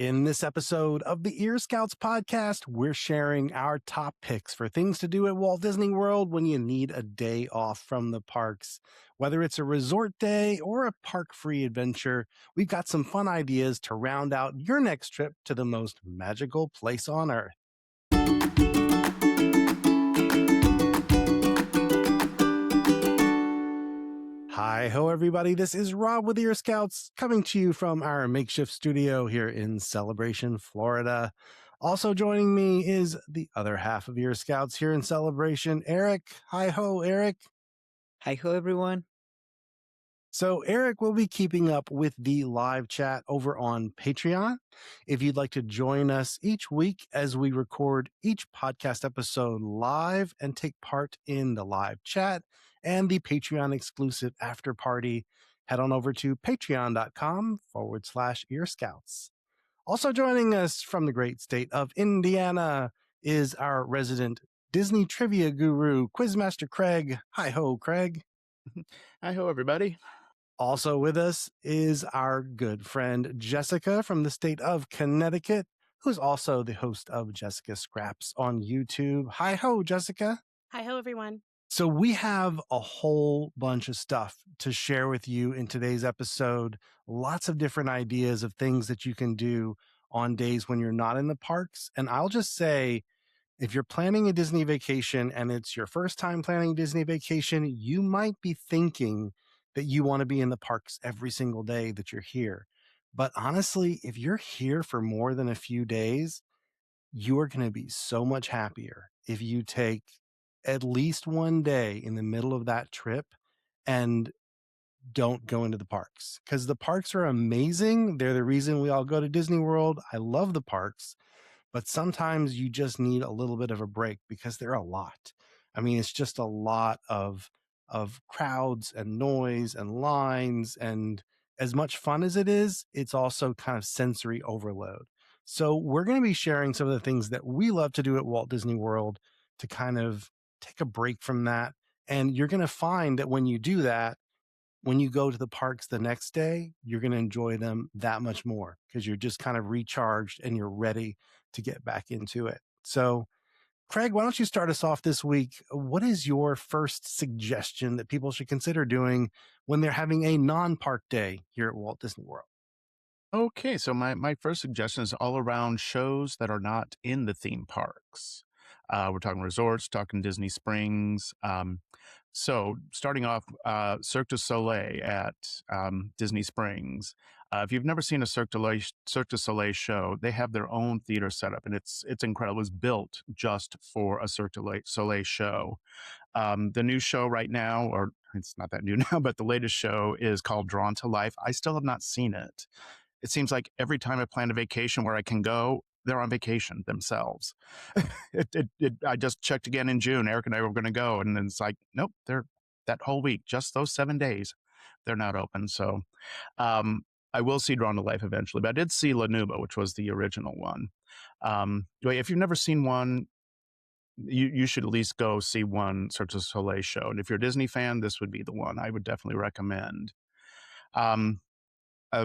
In this episode of the Ear Scouts podcast, we're sharing our top picks for things to do at Walt Disney World when you need a day off from the parks. Whether it's a resort day or a park free adventure, we've got some fun ideas to round out your next trip to the most magical place on earth. Hi ho, everybody. This is Rob with Ear Scouts coming to you from our makeshift studio here in Celebration, Florida. Also joining me is the other half of Ear Scouts here in Celebration, Eric. Hi ho, Eric. Hi ho, everyone. So, Eric will be keeping up with the live chat over on Patreon. If you'd like to join us each week as we record each podcast episode live and take part in the live chat and the Patreon exclusive after party, head on over to patreon.com/earscouts. Also joining us from the great state of Indiana is our resident Disney trivia guru, Quizmaster Craig. Hi ho, Craig. Hi ho, everybody. Also with us is our good friend Jessica from the state of Connecticut, who's also the host of Jessica Scraps on YouTube. Hi ho, Jessica. Hi ho, everyone. So we have a whole bunch of stuff to share with you in today's episode. Lots of different ideas of things that you can do on days when you're not in the parks. And I'll just say, if you're planning a Disney vacation and it's your first time planning a Disney vacation, you might be thinking that you want to be in the parks every single day that you're here. But honestly, if you're here for more than a few days, you are going to be so much happier if you take at least one day in the middle of that trip and don't go into the parks, because the parks are amazing. They're the reason we all go to Disney World. I love the parks, but sometimes you just need a little bit of a break because they're a lot. I mean, it's just a lot of crowds and noise and lines, and as much fun as it is, it's also kind of sensory overload. So we're going to be sharing some of the things that we love to do at Walt Disney World to kind of take a break from that. And you're going to find that when you do that, when you go to the parks the next day, you're going to enjoy them that much more because you're just kind of recharged and you're ready to get back into it. So, Craig, why don't you start us off this week? What is your first suggestion that people should consider doing when they're having a non-park day here at Walt Disney World? Okay, so my first suggestion is all around shows that are not in the theme parks. We're talking resorts, talking Disney Springs. So starting off, Cirque du Soleil at Disney Springs. If you've never seen a Cirque du Soleil show, they have their own theater setup, and it's incredible. It's built just for a Cirque du Soleil show. The new show right now, or it's not that new now, but the latest show is called Drawn to Life. I still have not seen it. It seems like every time I plan a vacation where I can go, they're on vacation themselves. I just checked again in June. Eric and I were going to go, and then it's like, nope, they're that whole week, just those 7 days, they're not open. So I will see Drawn to Life eventually, but I did see La Nuba, which was the original one. If you've never seen one, you should at least go see one Cirque du Soleil show. And if you're a Disney fan, this would be the one I would definitely recommend.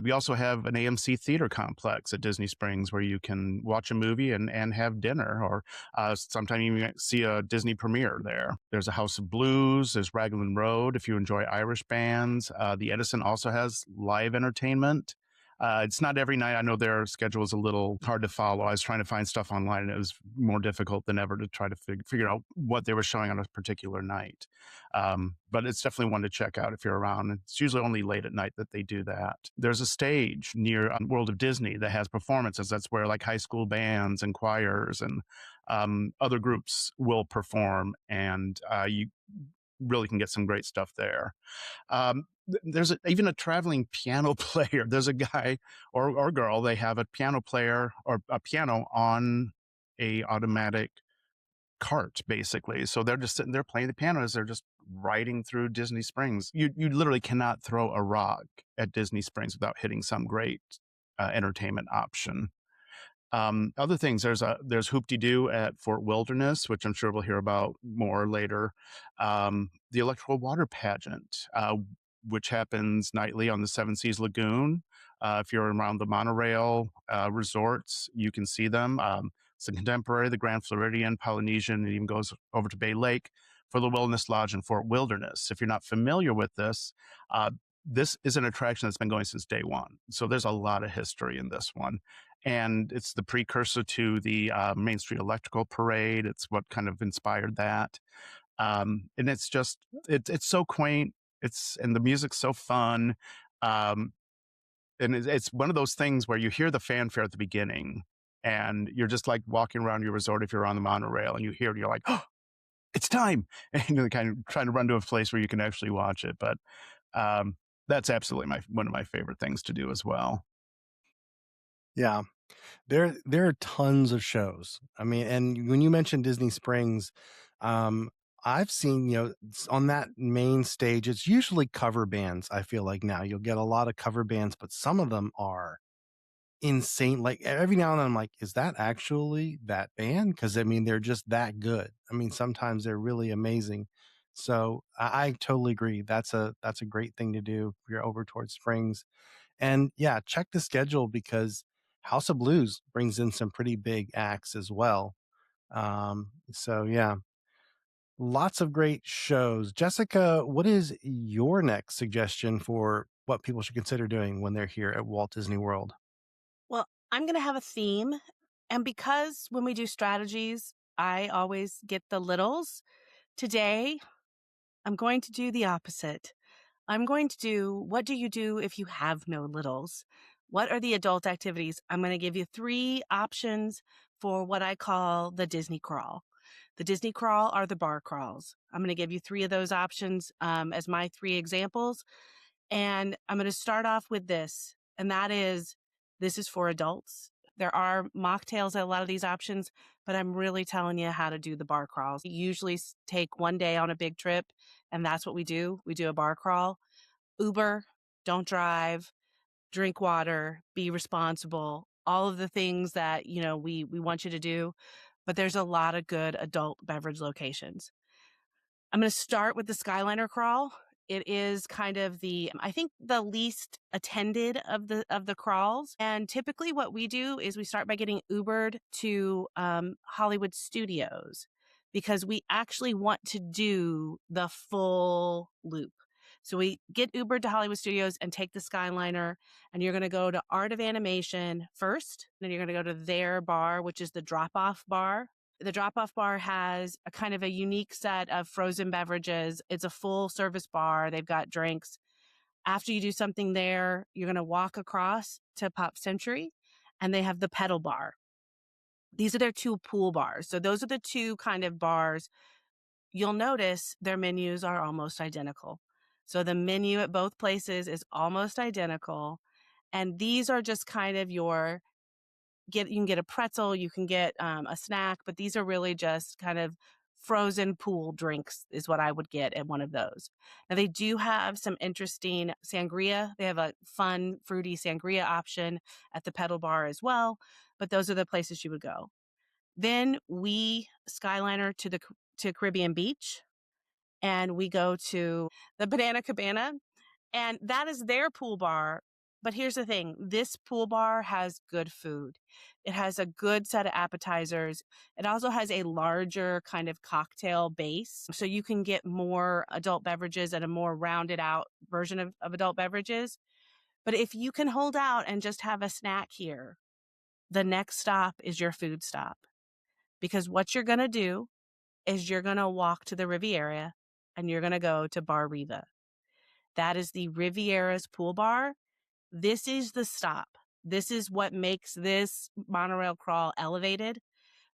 We also have an AMC theater complex at Disney Springs where you can watch a movie and have dinner, or sometimes you can see a Disney premiere there. There's a House of Blues, there's Raglan Road if you enjoy Irish bands. The Edison also has live entertainment. It's not every night. I know their schedule is a little hard to follow. I was trying to find stuff online, and it was more difficult than ever to try to figure out what they were showing on a particular night. But it's definitely one to check out if you're around. It's usually only late at night that they do that. There's a stage near World of Disney that has performances. That's where like high school bands and choirs and other groups will perform, and you really can get some great stuff there. There's even a traveling piano player. There's a guy or girl, they have a piano player or a piano on a automatic cart, basically. So they're just sitting there playing the piano as they're just riding through Disney Springs. You literally cannot throw a rock at Disney Springs without hitting some great entertainment option. Other things, there's Hoop-de-Doo at Fort Wilderness, which I'm sure we'll hear about more later. The Electrical Water Pageant, which happens nightly on the Seven Seas Lagoon. If you're around the Monorail resorts, you can see them. It's the Contemporary, the Grand Floridian, Polynesian. It even goes over to Bay Lake for the Wilderness Lodge and Fort Wilderness. If you're not familiar with uh, this is an attraction that's been going since day one. So there's a lot of history in this one. And it's the precursor to the Main Street Electrical Parade. It's what kind of inspired that. And it's just, it's so quaint. And the music's so fun. Um, and it's one of those things where you hear the fanfare at the beginning and you're just like walking around your resort if you're on the monorail and you hear it, you're like, oh, it's time. And you're kind of trying to run to a place where you can actually watch it. But um, that's absolutely one of my favorite things to do as well. Yeah. There are tons of shows. I mean, and when you mentioned Disney Springs, um, I've seen, on that main stage, it's usually cover bands. I feel like now you'll get a lot of cover bands, but some of them are insane. Like every now and then I'm like, is that actually that band? Because I mean, they're just that good. I mean, sometimes they're really amazing. So I totally agree. That's a great thing to do if you're over towards Springs. And yeah, check the schedule because House of Blues brings in some pretty big acts as well. So yeah, lots of great shows. Jessica, what is your next suggestion for what people should consider doing when they're here at Walt Disney World? Well, I'm going to have a theme. And because when we do strategies, I always get the littles, today I'm going to do the opposite. I'm going to do what do you do if you have no littles? What are the adult activities? I'm going to give you 3 options for what I call the Disney crawl. The Disney crawl are the bar crawls. I'm going to give you 3 of those options as my 3 examples. And I'm going to start off with this, and that is this is for adults. There are mocktails at a lot of these options, but I'm really telling you how to do the bar crawls. You usually take one day on a big trip, and that's what we do. We do a bar crawl. Uber, don't drive, drink water, be responsible, all of the things that, we want you to do. But there's a lot of good adult beverage locations. I'm going to start with the Skyliner crawl. It is kind of I think the least attended of the crawls. And typically what we do is we start by getting Ubered to Hollywood Studios because we actually want to do the full loop. So we get Ubered to Hollywood Studios and take the Skyliner, and you're going to go to Art of Animation first. Then you're going to go to their bar, which is the drop-off bar. The drop-off bar has a kind of a unique set of frozen beverages. It's a full service bar. They've got drinks. After you do something there, you're going to walk across to Pop Century, and they have the pedal bar. These are their 2 pool bars. So those are the 2 kind of bars. You'll notice their menus are almost identical. So the menu at both places is almost identical. And these are just kind of you can get a pretzel, you can get a snack, but these are really just kind of frozen pool drinks is what I would get at one of those. Now they do have some interesting sangria. They have a fun fruity sangria option at the pedal bar as well, but those are the places you would go. Then we Skyliner to Caribbean Beach, and we go to the Banana Cabana, and that is their pool bar. But here's the thing, this pool bar has good food. It has a good set of appetizers. It also has a larger kind of cocktail base. So you can get more adult beverages and a more rounded out version of adult beverages. But if you can hold out and just have a snack here, the next stop is your food stop. Because what you're going to do is you're going to walk to the Riviera and you're going to go to Bar Riva. That is the Riviera's pool bar. This is the stop. This is what makes this monorail crawl elevated.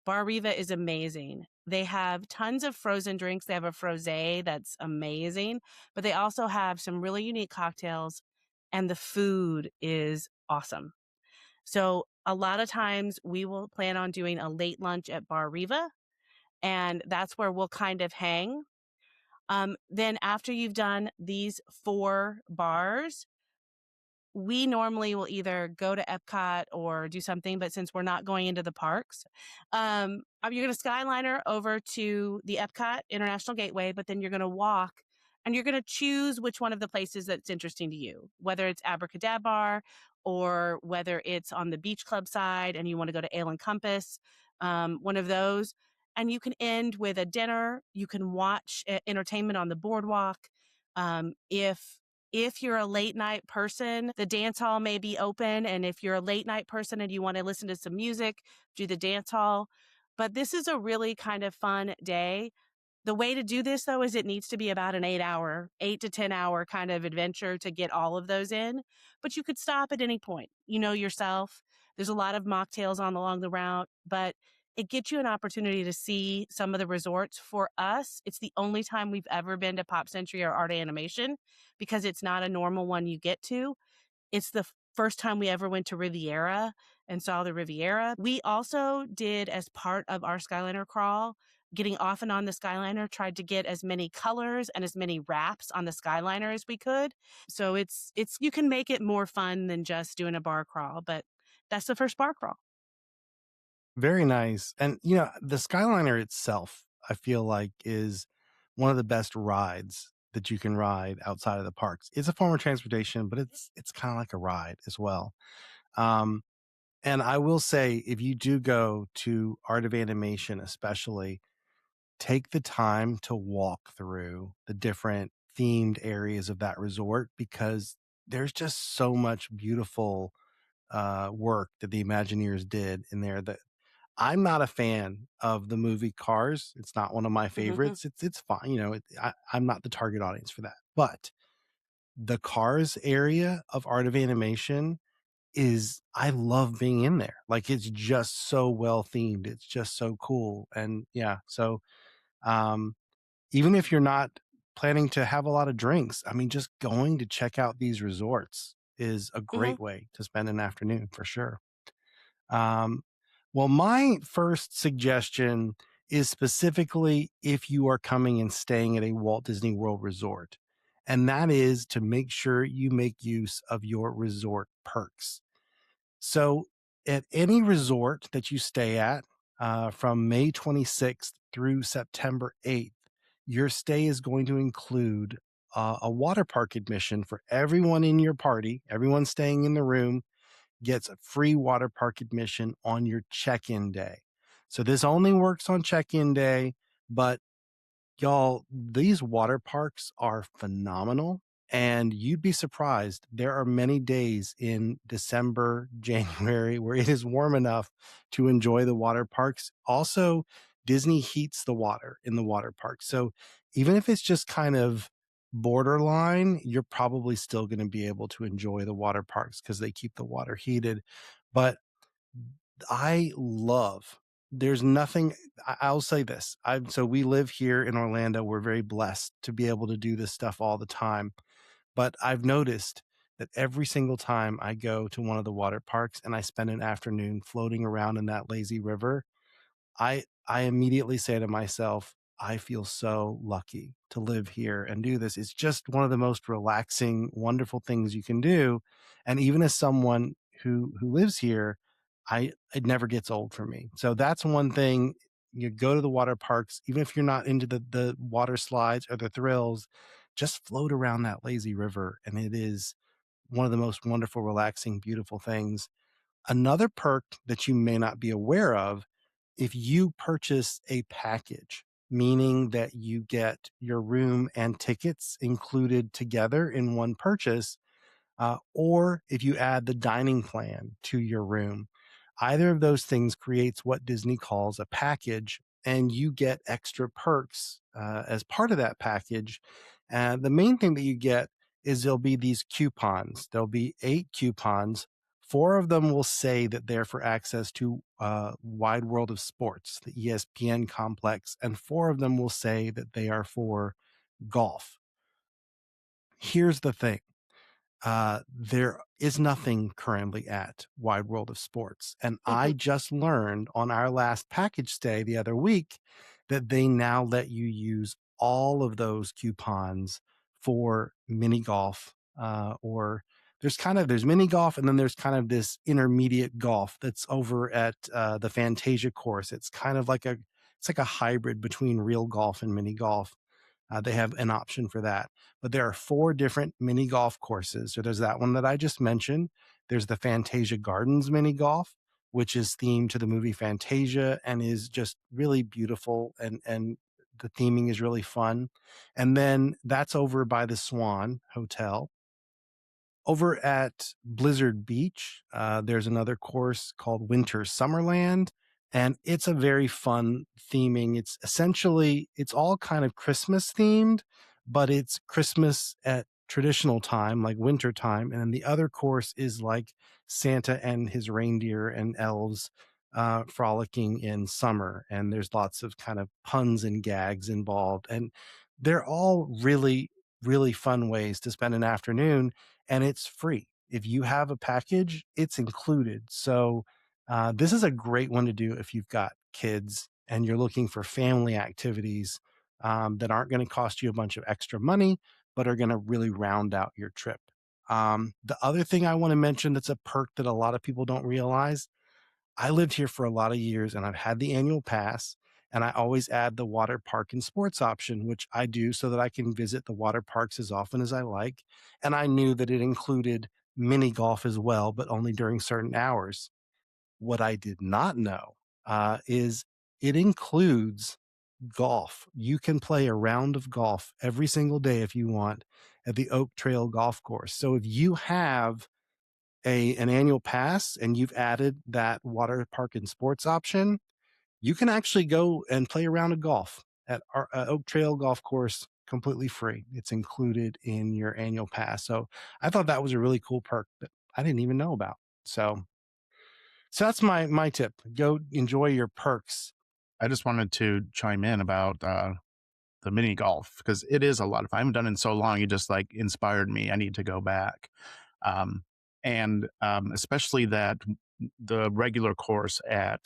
Bar Riva is amazing. They have tons of frozen drinks. They have a frosé that's amazing, but they also have some really unique cocktails, and the food is awesome. So a lot of times we will plan on doing a late lunch at Bar Riva, and that's where we'll kind of hang. Then after you've done these 4 bars, we normally will either go to Epcot or do something, but since we're not going into the parks, you're going to Skyliner over to the Epcot International Gateway, but then you're going to walk and you're going to choose which one of the places that's interesting to you, whether it's Abracadabra or whether it's on the beach club side and you want to go to Ale and Compass, one of those. And you can end with a dinner. You can watch entertainment on the boardwalk. If you're a late night person, the dance hall may be open. And if you're a late night person and you want to listen to some music, do the dance hall. But this is a really kind of fun day. The way to do this, though, is it needs to be about an 8 to 10 hour kind of adventure to get all of those in. But you could stop at any point. You know yourself. There's a lot of mocktails along the route, but it gets you an opportunity to see some of the resorts. For us, it's the only time we've ever been to Pop Century or Art Animation because it's not a normal one you get to. It's the first time we ever went to Riviera and saw the Riviera. We also did, as part of our Skyliner crawl, getting off and on the Skyliner, tried to get as many colors and as many wraps on the Skyliner as we could. So it's you can make it more fun than just doing a bar crawl, but that's the first bar crawl. Very nice. And, the Skyliner itself, I feel like, is one of the best rides that you can ride outside of the parks. It's a form of transportation, but it's kind of like a ride as well. Um, and I will say, if you do go to Art of Animation, especially, take the time to walk through the different themed areas of that resort because there's just so much beautiful work that the Imagineers did in there that I'm not a fan of the movie Cars. It's not one of my Mhm. favorites. It's fine, I'm not the target audience for that. But the Cars area of Art of Animation is I love being in there. Like it's just so well themed. It's just so cool. And yeah, so um even if you're not planning to have a lot of drinks, I mean just going to check out these resorts is a Mhm. great way to spend an afternoon for sure. Um, well, my first suggestion is specifically if you are coming and staying at a Walt Disney World resort, and that is to make sure you make use of your resort perks. So, at any resort that you stay at from May 26th through September 8th, your stay is going to include a water park admission for everyone in your party, everyone staying in the room gets a free water park admission on your check-in day. So this only works on check-in day, but y'all, these water parks are phenomenal. And you'd be surprised. There are many days in December, January where it is warm enough to enjoy the water parks. Also, Disney heats the water in the water park. So even if it's just kind of borderline, you're probably still going to be able to enjoy the water parks because they keep the water heated. But I love there's nothing I'll say this. So we live here in Orlando. We're very blessed to be able to do this stuff all the time. But I've noticed that every single time I go to one of the water parks and I spend an afternoon floating around in that lazy river, I immediately say to myself, I feel so lucky to live here and do this. It's just one of the most relaxing, wonderful things you can do. And even as someone who lives here, it never gets old for me. So that's one thing. You go to the water parks, even if you're not into the water slides or the thrills, just float around that lazy river. And it is one of the most wonderful, relaxing, beautiful things. Another perk that you may not be aware of, if you purchase a package, meaning that you get your room and tickets included together in one purchase, or if you add the dining plan to your room. Either of those things creates what Disney calls a package, and you get extra perks as part of that package. And the main thing that you get is there'll be these coupons. There'll be 8 coupons. Four of them will say that they're for access to Wide World of Sports, the ESPN complex, and four of them will say that they are for golf. Here's the thing, there is nothing currently at Wide World of Sports. And I just learned on our last package stay the other week that they now let you use all of those coupons for mini golf, or there's mini golf and then there's kind of this intermediate golf that's over at the Fantasia course. It's like a hybrid between real golf and mini golf. They have an option for that. But there are four different mini golf courses. So there's that one that I just mentioned. There's the Fantasia Gardens mini golf, which is themed to the movie Fantasia and is just really beautiful, and the theming is really fun. And then that's over by the Swan Hotel. Over at Blizzard Beach, there's another course called Winter Summerland, and it's a very fun theming. It's essentially it's all kind of Christmas themed, but it's Christmas at traditional time, like winter time, and then the other course is like Santa and his reindeer and elves frolicking in summer, and there's lots of kind of puns and gags involved, and they're all really fun ways to spend an afternoon, and it's free. If you have a package, it's included. So this is a great one to do if you've got kids and you're looking for family activities that aren't going to cost you a bunch of extra money, but are going to really round out your trip. The other thing I want to mention that's a perk that a lot of people don't realize, I lived here for a lot of years and I've had the annual pass, and I always add the water park and sports option, which I do so that I can visit the water parks as often as I like. And I knew that it included mini golf as well, but only during certain hours. What I did not know is it includes golf. You can play a round of golf every single day if you want at the Oak Trail Golf Course. So if you have an annual pass and you've added that water park and sports option, you can actually go and play a round of golf at our Oak Trail Golf Course completely free. It's included in your annual pass. So I thought that was a really cool perk that I didn't even know about. So that's my tip. Go enjoy your perks. I just wanted to chime in about the mini golf because it is a lot of fun. I haven't done it in so long. You just like inspired me. I need to go back. Um, and especially that the regular course at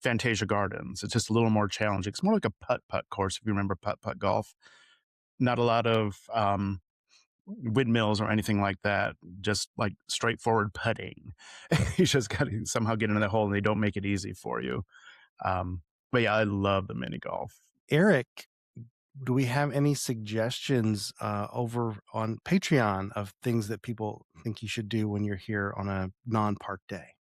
Fantasia Gardens, it's just a little more challenging. It's more like a putt putt course, if you remember putt putt golf. Not a lot of windmills or anything like that, just like straightforward putting. You just got to somehow get into the hole and they don't make it easy for you. But yeah, I love the mini golf. Eric, do we have any suggestions over on Patreon of things that people think you should do when you're here on a non-park day?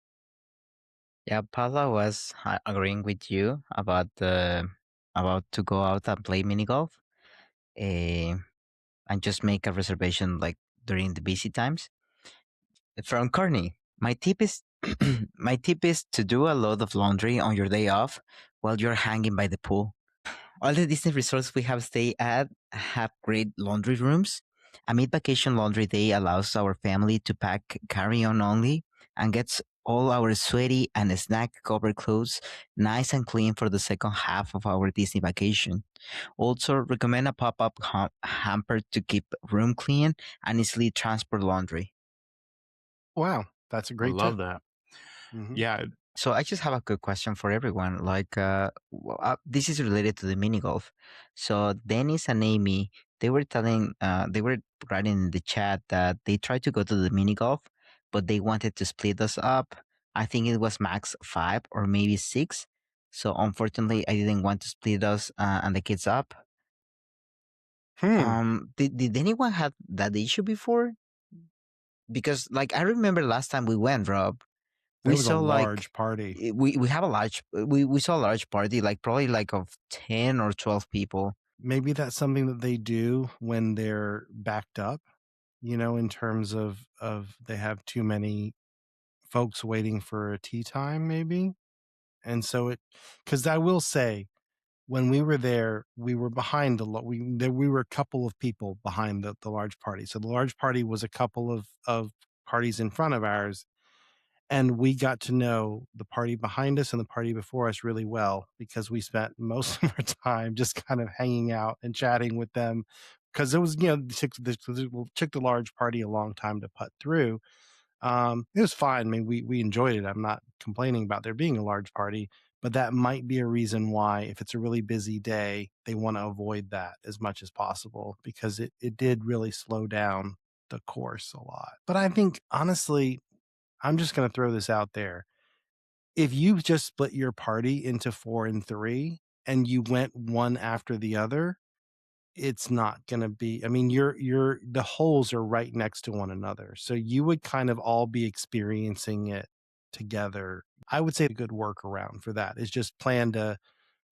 Yeah, Paula was agreeing with you about the about to go out and play mini golf, uh, and just make a reservation like during the busy times. From Corny, my tip is my tip is to do a load of laundry on your day off while you're hanging by the pool. All the Disney resorts we have stayed at have great laundry rooms. A mid-vacation laundry day allows our family to pack carry-on only and gets all our sweaty and snack-covered clothes nice and clean for the second half of our Disney vacation. Also, recommend a pop-up hamper to keep room clean and easily transport laundry. Wow, that's a I great love tip. that. Mhm. Yeah, So I just have a good question for everyone. Like, this is related to the mini golf. So Dennis and Amy, they were writing in the chat that they tried to go to the mini golf, but they wanted to split us up. I think it was max 5 or maybe 6. So unfortunately, I didn't want to split us and the kids up. Hmm. Did anyone have that issue before? Because like I remember last time we went, Rob, There we was a saw like large party. we have a large we saw a large party, like probably like of 10 or 12 people. Maybe that's something that they do when they're backed up, in terms of they have too many folks waiting for a tea time, maybe. And so because I will say, when we were there, we were behind we were a couple of people behind the large party. So the large party was a couple of parties in front of ours, and we got to know the party behind us and the party before us really well because we spent most of our time just kind of hanging out and chatting with them, because it was, it took the large party a long time to put through. It was fine. I mean, we enjoyed it. I'm not complaining about there being a large party, but that might be a reason why, if it's a really busy day, they want to avoid that as much as possible, because it did really slow down the course a lot. But I think, honestly, I'm just going to throw this out there. If you just split your party into 4 and 3 and you went one after the other, it's not gonna be, I mean, the holes are right next to one another, so you would kind of all be experiencing it together. I would say a good workaround for that is just plan to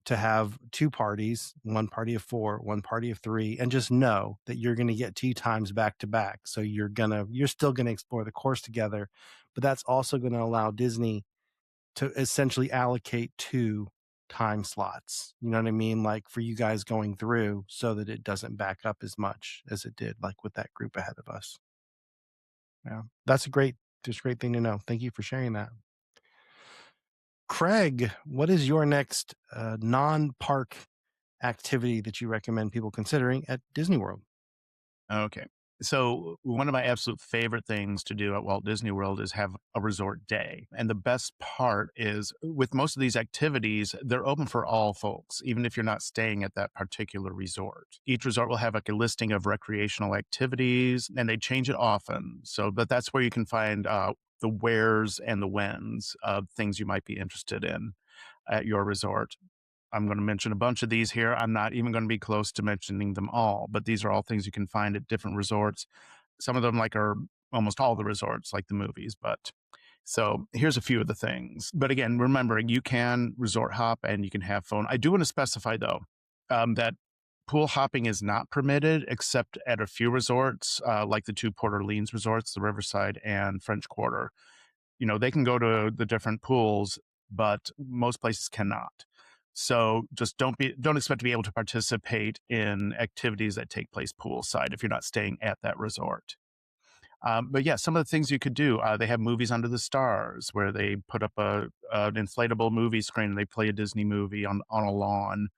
have 2 parties, 1 party of 4, 1 party of 3, and just know that you're gonna get tea times back to back. So you're still gonna explore the course together, but that's also gonna allow Disney to essentially allocate 2 time slots. You know what I mean? Like, for you guys going through so that it doesn't back up as much as it did, like, with that group ahead of us. Yeah. That's just a great thing to know. Thank you for sharing that. Craig, what is your next, non-park activity that you recommend people considering at Disney World? Okay. So one of my absolute favorite things to do at Walt Disney World is have a resort day. And the best part is with most of these activities, they're open for all folks, even if you're not staying at that particular resort. Each resort will have like a listing of recreational activities and they change it often. So, but that's where you can find the wheres and the whens of things you might be interested in at your resort. I'm going to mention a bunch of these here. I'm not even going to be close to mentioning them all, but these are all things you can find at different resorts. Some of them like are almost all the resorts, like the movies. But so here's a few of the things. But again, remembering you can resort hop and you can have fun. I do want to specify though that pool hopping is not permitted except at a few resorts, like the 2 Port Orleans resorts, the Riverside and French Quarter. You know, they can go to the different pools, but most places cannot. So just don't expect to be able to participate in activities that take place poolside if you're not staying at that resort. But yeah, some of the things you could do, they have movies under the stars where they put up an inflatable movie screen and they play a Disney movie on a lawn,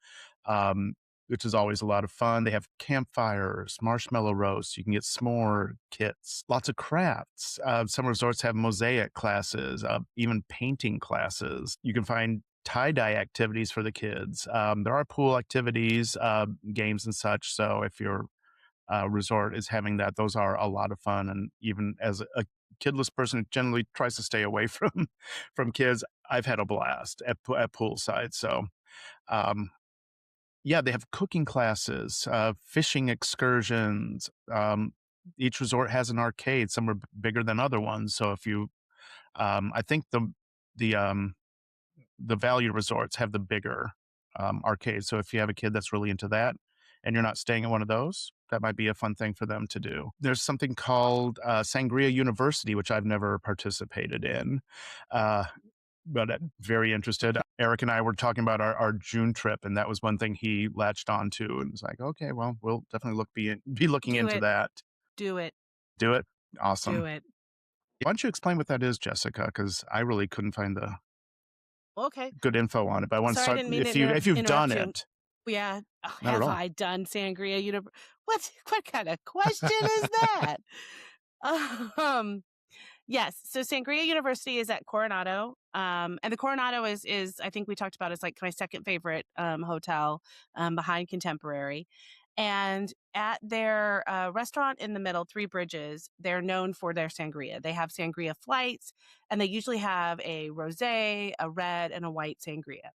um, which is always a lot of fun. They have campfires, marshmallow roasts. You can get s'more kits, lots of crafts. Some resorts have mosaic classes, even painting classes. You can find tie-dye activities for the kids. There are pool activities, games and such. So if your resort is having that, those are a lot of fun. And even as a kidless person who generally tries to stay away from kids, I've had a blast at poolside. So um, yeah, they have cooking classes, fishing excursions. Each resort has an arcade. Some are bigger than other ones. So if you, I think the the value resorts have the bigger arcades. So if you have a kid that's really into that and you're not staying at one of those, that might be a fun thing for them to do. There's something called Sangria University, which I've never participated in. Uh, but very interested. Eric and I were talking about our June trip, and that was one thing he latched onto, and was like, "Okay, well, we'll definitely be looking Do into it. that." Do it. Do it, Do awesome. it. Why don't you explain what that is, Jessica? Because I really couldn't find the Okay. good info on it. But I want to Sorry, I start didn't mean to if you've done interrupt you. it, Yeah. Oh, not at have all. I done Sangria University? What kind of question is that? Um, yes. So Sangria University is at Coronado. And the Coronado is I think we talked about, is like my second favorite hotel behind Contemporary. And at their restaurant in the middle, Three Bridges, they're known for their sangria. They have sangria flights, and they usually have a rosé, a red, and a white sangria.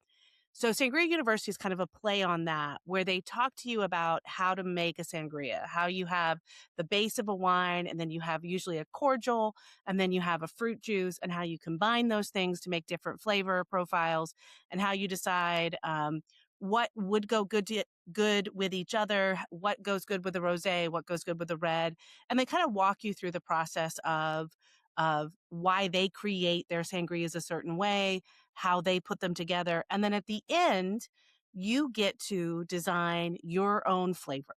So Sangria University is kind of a play on that, where they talk to you about how to make a sangria, how you have the base of a wine, and then you have usually a cordial, and then you have a fruit juice, and how you combine those things to make different flavor profiles, and how you decide what would go good with each other, what goes good with the rosé, what goes good with the red, and they kind of walk you through the process of why they create their sangrias a certain way, how they put them together. And then at the end, you get to design your own flavor.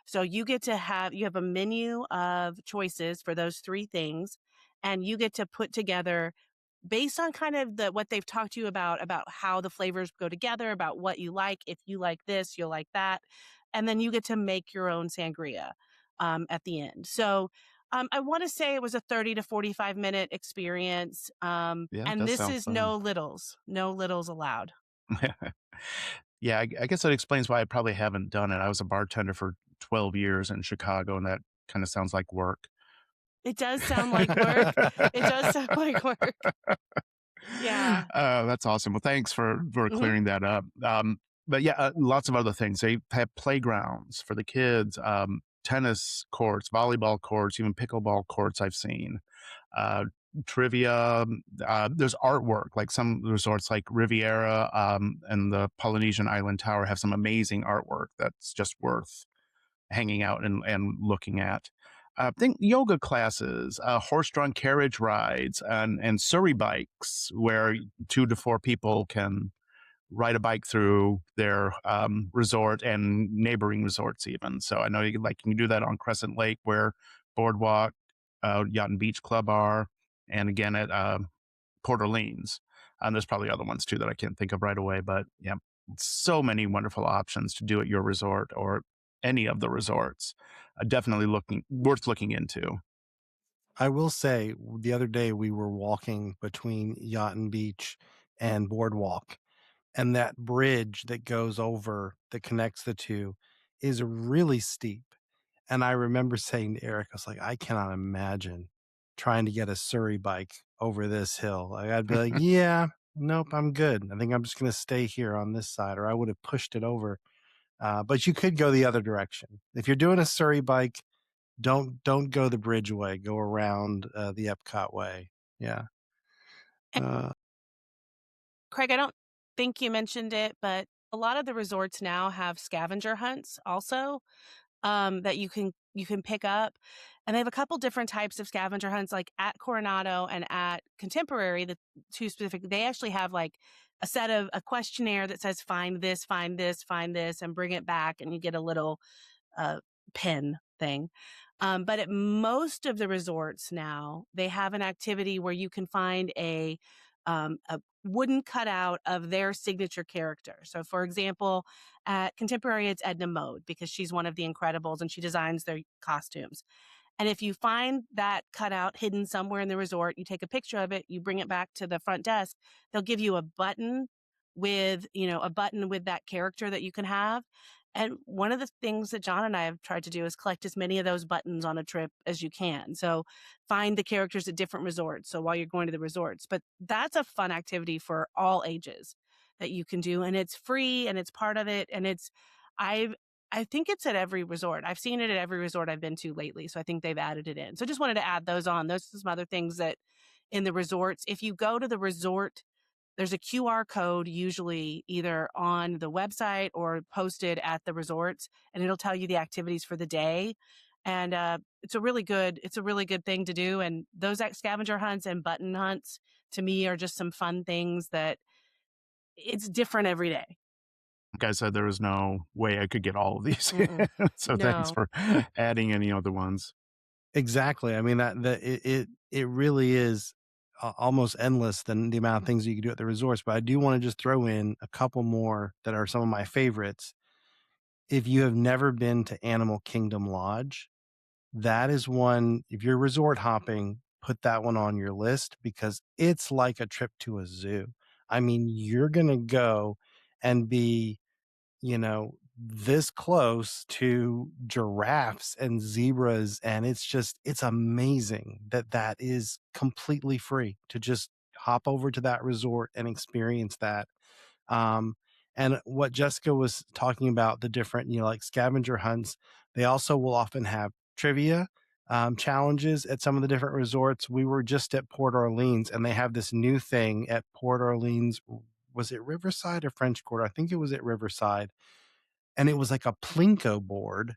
So you have a menu of choices for those 3 things, and you get to put together based on kind of what they've talked to you about how the flavors go together, about what you like. If you like this, you'll like that. And then you get to make your own sangria at the end. So I want to say it was a 30 to 45-minute experience. Yeah, it And does this sound is fun. no littles allowed. Yeah, I guess that explains why I probably haven't done it. I was a bartender for 12 years in Chicago, and that kind of sounds like work. It does sound like work. It does sound like work. Yeah. That's awesome. Well, thanks for Mhm. clearing that up. But yeah, lots of other things. They have playgrounds for the kids, tennis courts, volleyball courts, even pickleball courts I've seen. Uh, Trivia. There's artwork, like some resorts like Riviera and the Polynesian Island Tower have some amazing artwork that's just worth hanging out and looking at. I think yoga classes, horse-drawn carriage rides, and Surrey bikes, where 2 to 4 people can ride a bike through their resort and neighboring resorts even. So I know you can do that on Crescent Lake, where Boardwalk, Yacht and Beach Club are, and again at Port Orleans. And there's probably other ones too that I can't think of right away, but yeah, so many wonderful options to do at your resort or any of the resorts. Definitely worth looking into. I will say the other day we were walking between Yacht and Beach and Boardwalk, and that bridge that goes over that connects the two is really steep. And I remember saying to Eric, I was like, I cannot imagine trying to get a Surrey bike over this hill. Like, I'd be like, yeah, nope, I'm good. I think I'm just going to stay here on this side, or I would have pushed it over. But you could go the other direction. If you're doing a Surrey bike, don't go the bridge way. Go around the Epcot way. Yeah. Craig, I don't think you mentioned it, but a lot of the resorts now have scavenger hunts also, that you can pick up. And they have a couple different types of scavenger hunts, like at Coronado and at Contemporary, the two specific. They actually have like a questionnaire that says find this, find this, find this, and bring it back, and you get a little pin thing. But at most of the resorts now, they have an activity where you can find a wooden cutout of their signature character. So, for example, at Contemporary, it's Edna Mode because she's one of the Incredibles and she designs their costumes. And if you find that cutout hidden somewhere in the resort, you take a picture of it, you bring it back to the front desk, they'll give you a button with that character that you can have. And one of the things that John and I have tried to do is collect as many of those buttons on a trip as you can. So find the characters at different resorts. So while you're going to the resorts, but that's a fun activity for all ages that you can do. And it's free and it's part of it. And I think it's at every resort. I've seen it at every resort I've been to lately. So I think they've added it in. So just wanted to add those on. Those are some other things that in the resorts, if you go to the resort, there's a QR code usually either on the website or posted at the resorts, and it'll tell you the activities for the day. And it's a really good thing to do. And those scavenger hunts and button hunts to me are just some fun things that it's different every day. Like I said, there was no way I could get all of these. So thanks No. for adding any other ones. Exactly. I mean it really is almost endless than the amount of things you can do at the resorts. But I do want to just throw in a couple more that are some of my favorites. If you have never been to Animal Kingdom Lodge, that is one. If you're resort hopping, put that one on your list because it's like a trip to a zoo. I mean, you're gonna go and be this close to giraffes and zebras. And it's amazing that that is completely free to just hop over to that resort and experience that. Um, and what Jessica was talking about, the different, like scavenger hunts, they also will often have trivia challenges at some of the different resorts. We were just at Port Orleans and they have this new thing at Port Orleans. Was it Riverside or French Quarter? I think it was at Riverside, and it was like a plinko board,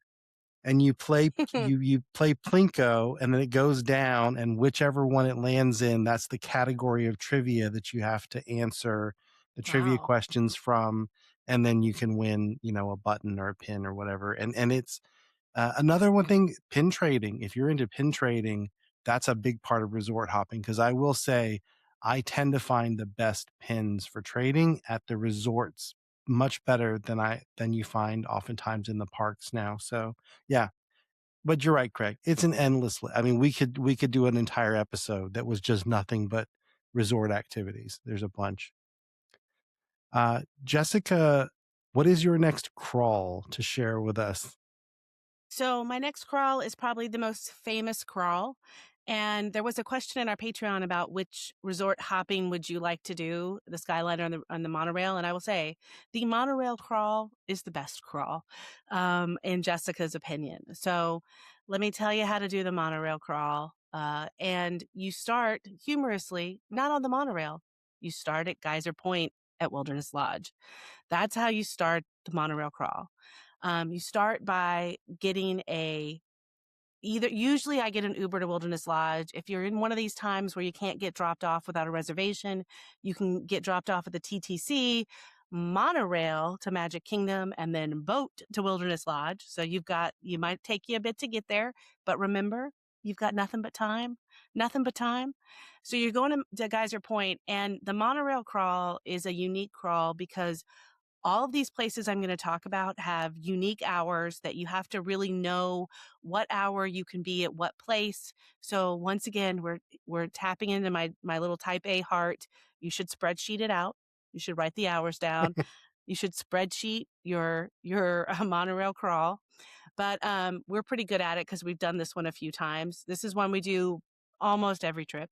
and you play you play plinko, and then it goes down, and whichever one it lands in, that's the category of trivia that you have to answer the trivia Wow. questions from, and then you can win a button or a pin or whatever. And it's another one thing, pin trading. If you're into pin trading, that's a big part of resort hopping, because I will say I tend to find the best pins for trading at the resorts much better than you find oftentimes in the parks now. So yeah, but you're right, Craig. It's an endless I mean, we could do an entire episode that was just nothing but resort activities. There's a bunch. Jessica, what is your next crawl to share with us? So my next crawl is probably the most famous crawl, And there was a question in our Patreon about which resort hopping would you like to do, the Skyliner on the monorail. And I will say the monorail crawl is the best crawl, in Jessica's opinion. So let me tell you how to do the monorail crawl. And you start humorously, not on the monorail. You start at Geyser Point at Wilderness Lodge. That's how you start the monorail crawl. You start by getting usually I get an Uber to Wilderness Lodge. If you're in one of these times where you can't get dropped off without a reservation, you can get dropped off at the TTC, monorail to Magic Kingdom, and then boat to Wilderness Lodge. So you might take you a bit to get there, but remember, you've got nothing but time. So you're going to Geyser Point, and the monorail crawl is a unique crawl because all of these places I'm going to talk about have unique hours that you have to really know what hour you can be at what place. So once again, we're tapping into my little type A heart. You should spreadsheet it out. You should write the hours down. You should spreadsheet your monorail crawl. But we're pretty good at it because we've done this one a few times. This is one we do almost every trip.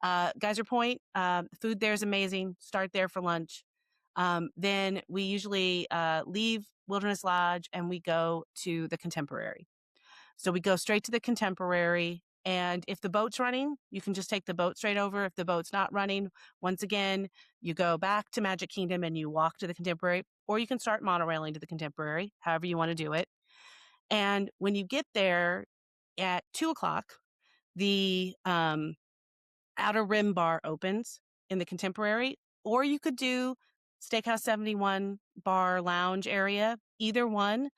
Geyser Point, food there is amazing. Start there for lunch. Then we usually leave Wilderness Lodge and we go to the Contemporary. So we go straight to the Contemporary. And if the boat's running, you can just take the boat straight over. If the boat's not running, once again, you go back to Magic Kingdom and you walk to the Contemporary, or you can start monorailing to the Contemporary, however you want to do it. And when you get there at 2:00, the Outer Rim bar opens in the Contemporary, or you could do Steakhouse 71 bar lounge area. Either one.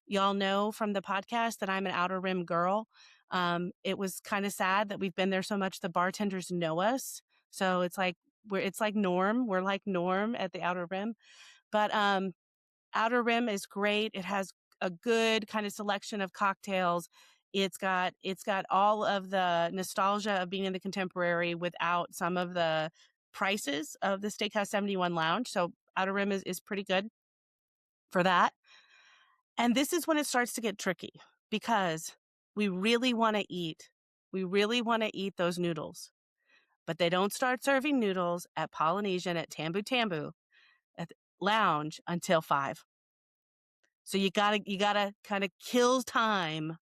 Y'all know from the podcast that I'm an Outer Rim girl. It was kind of sad that we've been there so much the bartenders know us. So it's like Norm. We're like Norm at the Outer Rim. But Outer Rim is great. It has a good kind of selection of cocktails. It's got all of the nostalgia of being in the Contemporary without some of the prices of the Steakhouse 71 lounge. So Outer Rim is pretty good for that. And this is when it starts to get tricky because we really want to eat. We really want to eat those noodles. But they don't start serving noodles at Polynesian at Tambu Tambu at the lounge until 5. So you gotta kind of kill time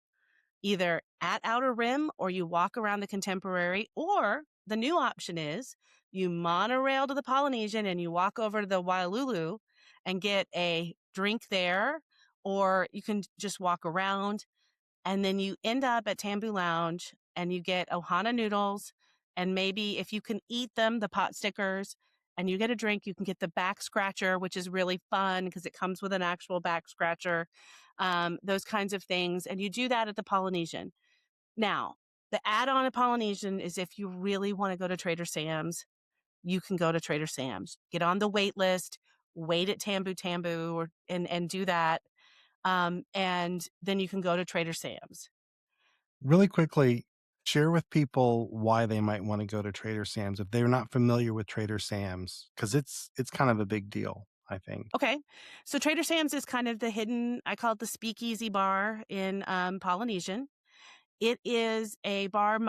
either at Outer Rim or you walk around the Contemporary, or the new option is you monorail to the Polynesian and you walk over to the Wailulu and get a drink there, or you can just walk around and then you end up at Tambu Lounge and you get Ohana noodles, and maybe if you can eat them, the pot stickers, and you get a drink, you can get the back scratcher, which is really fun because it comes with an actual back scratcher, those kinds of things. And you do that at the Polynesian. Now, the add-on at Polynesian is if you really want to go to Trader Sam's, you can go to Trader Sam's. Get on the wait list, wait at Tambu Tambu, and do that. And then you can go to Trader Sam's. Really quickly, share with people why they might want to go to Trader Sam's if they're not familiar with Trader Sam's, because it's kind of a big deal, I think. Okay. So Trader Sam's is kind of the hidden, I call it the speakeasy bar in Polynesian. It is a bar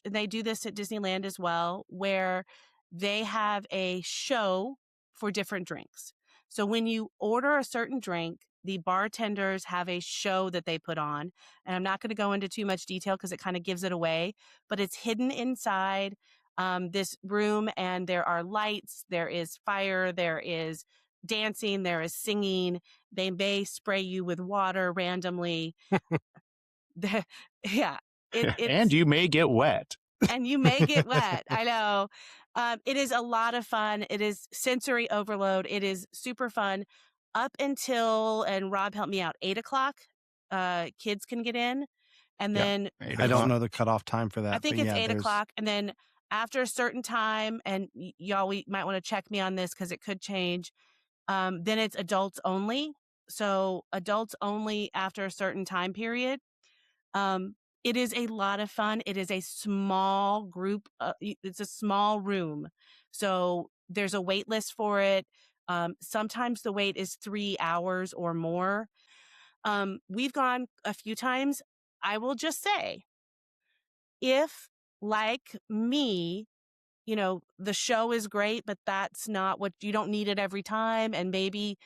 they do this at Disneyland as well, where they have a show for different drinks. So when you order a certain drink, the bartenders have a show that they put on. And I'm not going to go into too much detail because it kind of gives it away, but it's hidden inside this room, and there are lights, there is fire, there is dancing, there is singing. They may spray you with water randomly. Yeah. And you may get wet. And you may get wet. I know. It is a lot of fun. It is sensory overload. It is super fun up until, and Rob helped me out, 8:00. Kids can get in. And Yep. then 8 I don't o'clock. know the cutoff time for that. I think but it's yeah, 8:00. And then after a certain time, and y'all, we might want to check me on this because it could change. Then it's adults only. So adults only after a certain time period. It is a lot of fun. It is a small group. It's a small room. So there's a wait list for it. Sometimes the wait is 3 hours or more. We've gone a few times. I will just say, if like me, the show is great, but that's not what you don't need it every time. And maybe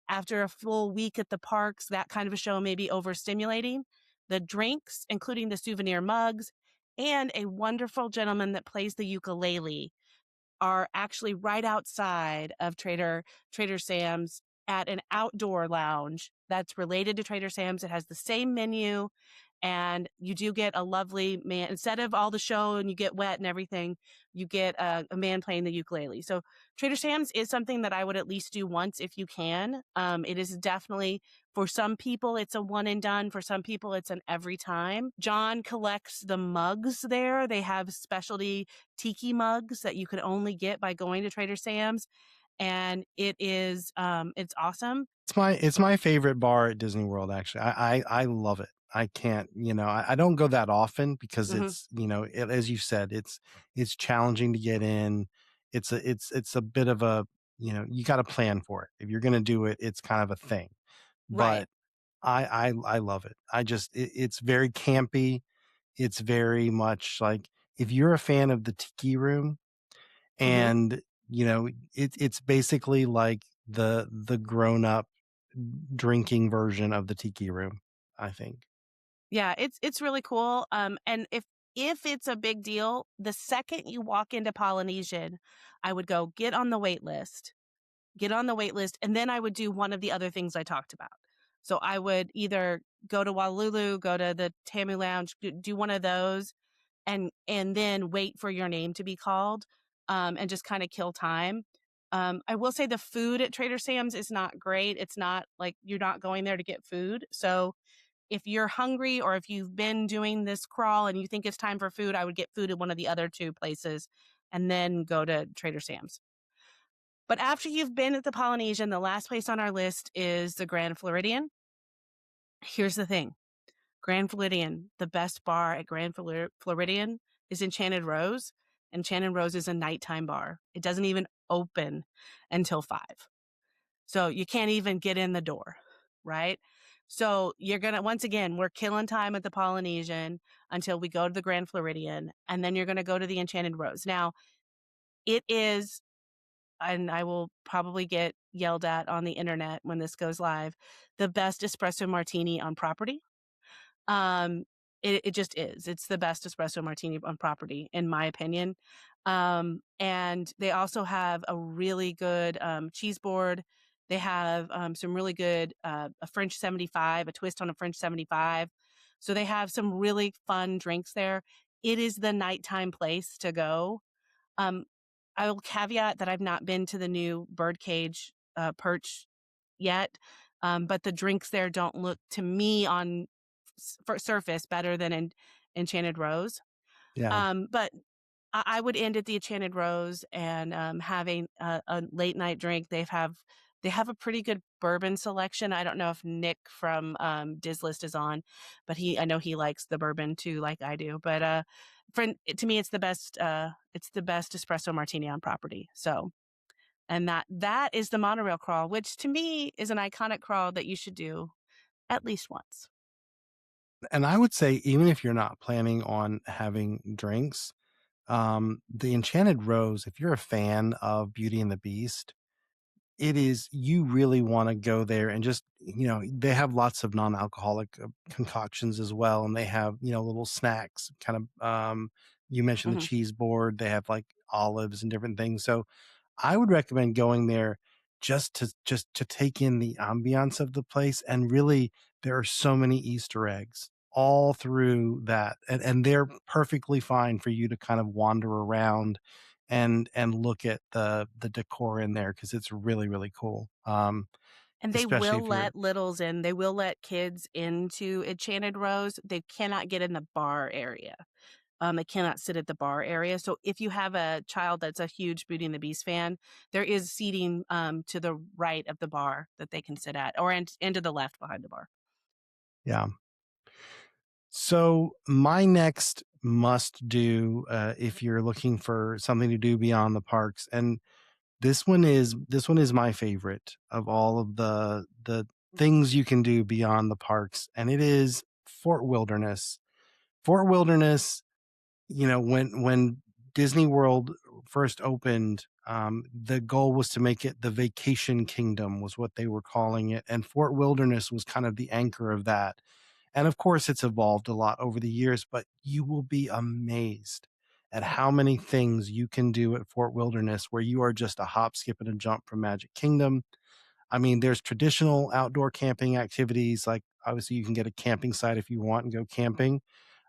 after a full week at the parks, that kind of a show may be overstimulating. The drinks, including the souvenir mugs, and a wonderful gentleman that plays the ukulele are actually right outside of Trader Sam's at an outdoor lounge that's related to Trader Sam's. It has the same menu, and you do get a lovely man. Instead of all the show and you get wet and everything, you get a man playing the ukulele. So Trader Sam's is something that I would at least do once if you can. It is definitely, for some people, it's a one and done. For some people, it's an every time. John collects the mugs there. They have specialty tiki mugs that you can only get by going to Trader Sam's. And it's awesome. It's my favorite bar at Disney World, actually. I love it. I can't, I don't go that often because Mhm. it's, as you said, it's challenging to get in. It's a bit of a, you got to plan for it. If you're going to do it, it's kind of a thing. Right. But I love it. It's very campy. It's very much like if you're a fan of the Tiki Room, Mhm. and it's basically like the grown up drinking version of the Tiki Room, I think. Yeah, it's really cool. And if it's a big deal, the second you walk into Polynesian, I would go get on the wait list, and then I would do one of the other things I talked about. So I would either go to Wailulu, go to the Tamu Lounge, do one of those, and then wait for your name to be called, and just kind of kill time. I will say the food at Trader Sam's is not great. It's not like you're not going there to get food. So if you're hungry or if you've been doing this crawl and you think it's time for food, I would get food at one of the other two places and then go to Trader Sam's. But after you've been at the Polynesian, the last place on our list is the Grand Floridian. Here's the thing. Grand Floridian, the best bar at Floridian is Enchanted Rose. Enchanted Rose is a nighttime bar. It doesn't even open until 5. So you can't even get in the door, right? So you're going to, once again, we're killing time at the Polynesian until we go to the Grand Floridian, and then you're going to go to the Enchanted Rose. Now, it is, and I will probably get yelled at on the internet when this goes live, the best espresso martini on property. Um, it just is. It's the best espresso martini on property, in my opinion. And they also have a really good cheese board. They have some really good a French 75, a twist on a French 75. So they have some really fun drinks there. It is the nighttime place to go. Um, I will caveat that I've not been to the new birdcage perch yet, but the drinks there don't look to me on surface better than Enchanted Rose. Yeah. But I would end at the Enchanted Rose and having a late night drink. They have a pretty good bourbon selection. I don't know if Nick from Diz List is on, but I know he likes the bourbon too, like I do. But to me, it's the best. It's the best espresso martini on property. So, and that is the monorail crawl, which to me is an iconic crawl that you should do at least once. And I would say, even if you're not planning on having drinks, the Enchanted Rose, if you're a fan of Beauty and the Beast, you really want to go there and just, they have lots of non-alcoholic concoctions as well. And they have, little snacks kind of, you mentioned the Hmm. cheese board, they have like olives and different things. So I would recommend going there just to take in the ambiance of the place. And really, there are so many Easter eggs all through that, and they're perfectly fine for you to kind of wander around and look at the decor in there, because it's really, really cool. And they Especially will if you're let littles in. They will let kids into Enchanted Rose. They cannot get in the bar area. They cannot sit at the bar area. So if you have a child that's a huge Beauty and the Beast fan, there is seating to the right of the bar that they can sit at, or and to the left behind the bar. Yeah. So my next must do, if you're looking for something to do beyond the parks, and this one is my favorite of all of the things you can do beyond the parks, and it is Fort Wilderness. Fort Wilderness when Disney World first opened, the goal was to make it the Vacation Kingdom, was what they were calling it, and Fort Wilderness was kind of the anchor of that. And of course, it's evolved a lot over the years, but you will be amazed at how many things you can do at Fort Wilderness where you are just a hop, skip, and a jump from Magic Kingdom. I mean, there's traditional outdoor camping activities, like obviously you can get a camping site if you want and go camping.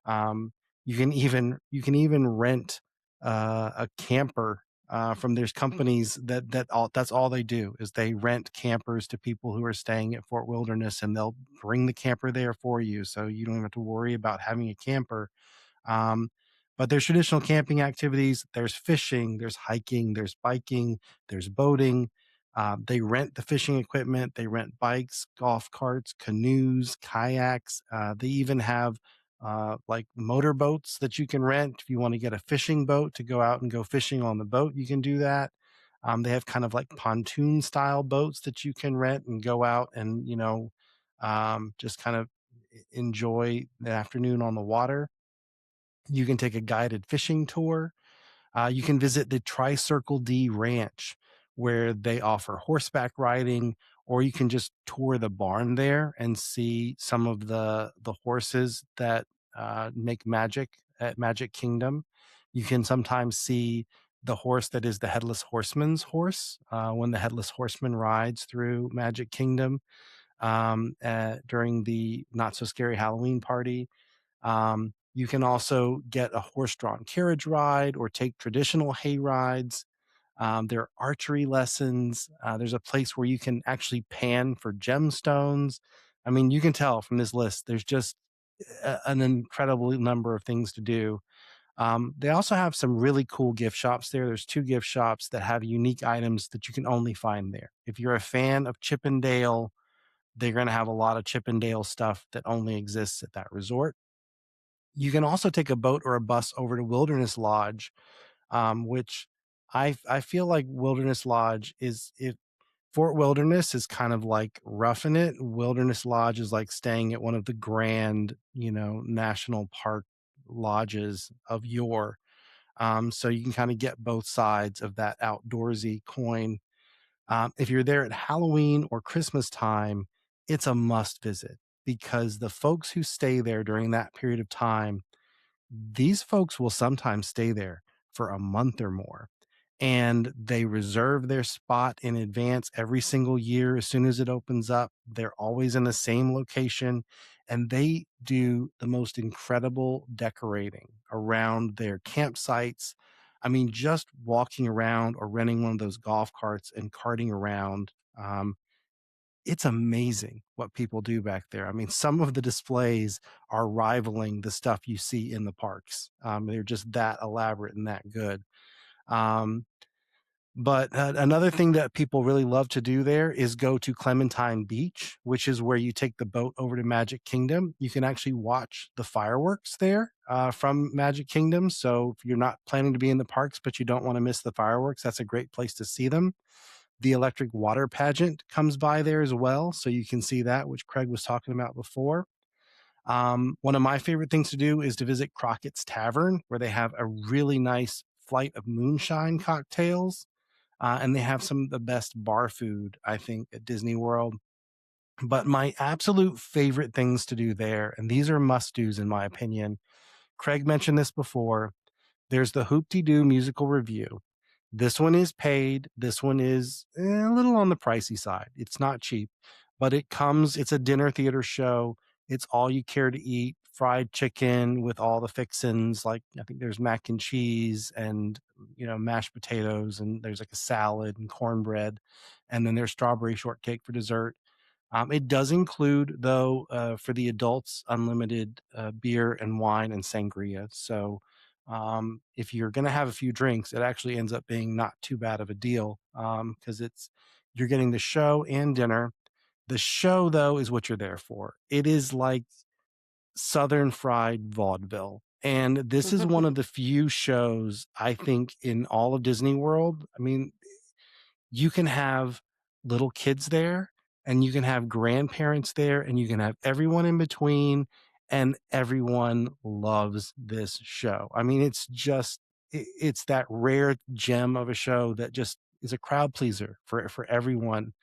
um, you can even rent a camper from there's companies that's all they do is they rent campers to people who are staying at Fort Wilderness, and they'll bring the camper there for you, so you don't even have to worry about having a camper. um, but there's traditional camping activities, there's fishing, there's hiking, there's biking, there's boating. They rent the fishing equipment, they rent bikes, golf carts, canoes, kayaks. They even have like motorboats that you can rent. If you want to get a fishing boat to go out and go fishing on the boat, you can do that. They have kind of like pontoon style boats that you can rent and go out and, just kind of enjoy the afternoon on the water. You can take a guided fishing tour. You can visit the Tricircle D Ranch, where they offer horseback riding, or you can just tour the barn there and see some of the horses that make magic at Magic Kingdom. You can sometimes see the horse that is the Headless Horseman's horse when the Headless Horseman rides through Magic Kingdom during the Not So Scary Halloween party. You can also get a horse-drawn carriage ride or take traditional hay rides. There are archery lessons. There's a place where you can actually pan for gemstones. I mean, you can tell from this list, there's just an incredible number of things to do. They also have some really cool gift shops there. There's two gift shops that have unique items that you can only find there. If you're a fan of Chippendale, they're going to have a lot of Chippendale stuff that only exists at that resort. You can also take a boat or a bus over to Wilderness Lodge, which I feel like Wilderness Lodge is if Fort Wilderness is kind of like roughing it. Wilderness Lodge is like staying at one of the grand, national park lodges of yore. So you can kind of get both sides of that outdoorsy coin. If you're there at Halloween or Christmas time, it's a must visit because the folks who stay there during that period of time, these folks will sometimes stay there for a month or more, and they reserve their spot in advance every single year. As soon as it opens up, they're always in the same location, and they do the most incredible decorating around their campsites. I mean, just walking around or renting one of those golf carts and carting around. It's amazing what people do back there. I mean, some of the displays are rivaling the stuff you see in the parks. They're just that elaborate and that good. Um, but another thing that people really love to do there is go to Clementine Beach, which is where you take the boat over to Magic Kingdom. You can actually watch the fireworks there from Magic Kingdom. So if you're not planning to be in the parks, but you don't want to miss the fireworks, that's a great place to see them. The electric water pageant comes by there as well, so you can see that, which Craig was talking about before. One of my favorite things to do is to visit Crockett's Tavern, where they have a really nice flight of moonshine cocktails, and they have some of the best bar food, I think, at Disney World. But my absolute favorite things to do there, and these are must dos in my opinion. Craig mentioned this before. There's the Hoop-Dee-Doo musical review. This one is paid. This one is a little on the pricey side. It's not cheap, but it's a dinner theater show. It's all you care to eat, fried chicken with all the fixins. Like I think there's mac and cheese and, mashed potatoes, and there's like a salad and cornbread. And then there's strawberry shortcake for dessert. It does include, though, for the adults, unlimited beer and wine and sangria. So if you're going to have a few drinks, it actually ends up being not too bad of a deal because you're getting the show and dinner. The show, though, is what you're there for. It is like Southern fried vaudeville. And this is one of the few shows I think in all of Disney World. I mean, you can have little kids there and you can have grandparents there and you can have everyone in between. and everyone loves this show. I mean, it's that rare gem of a show that just is a crowd pleaser for everyone.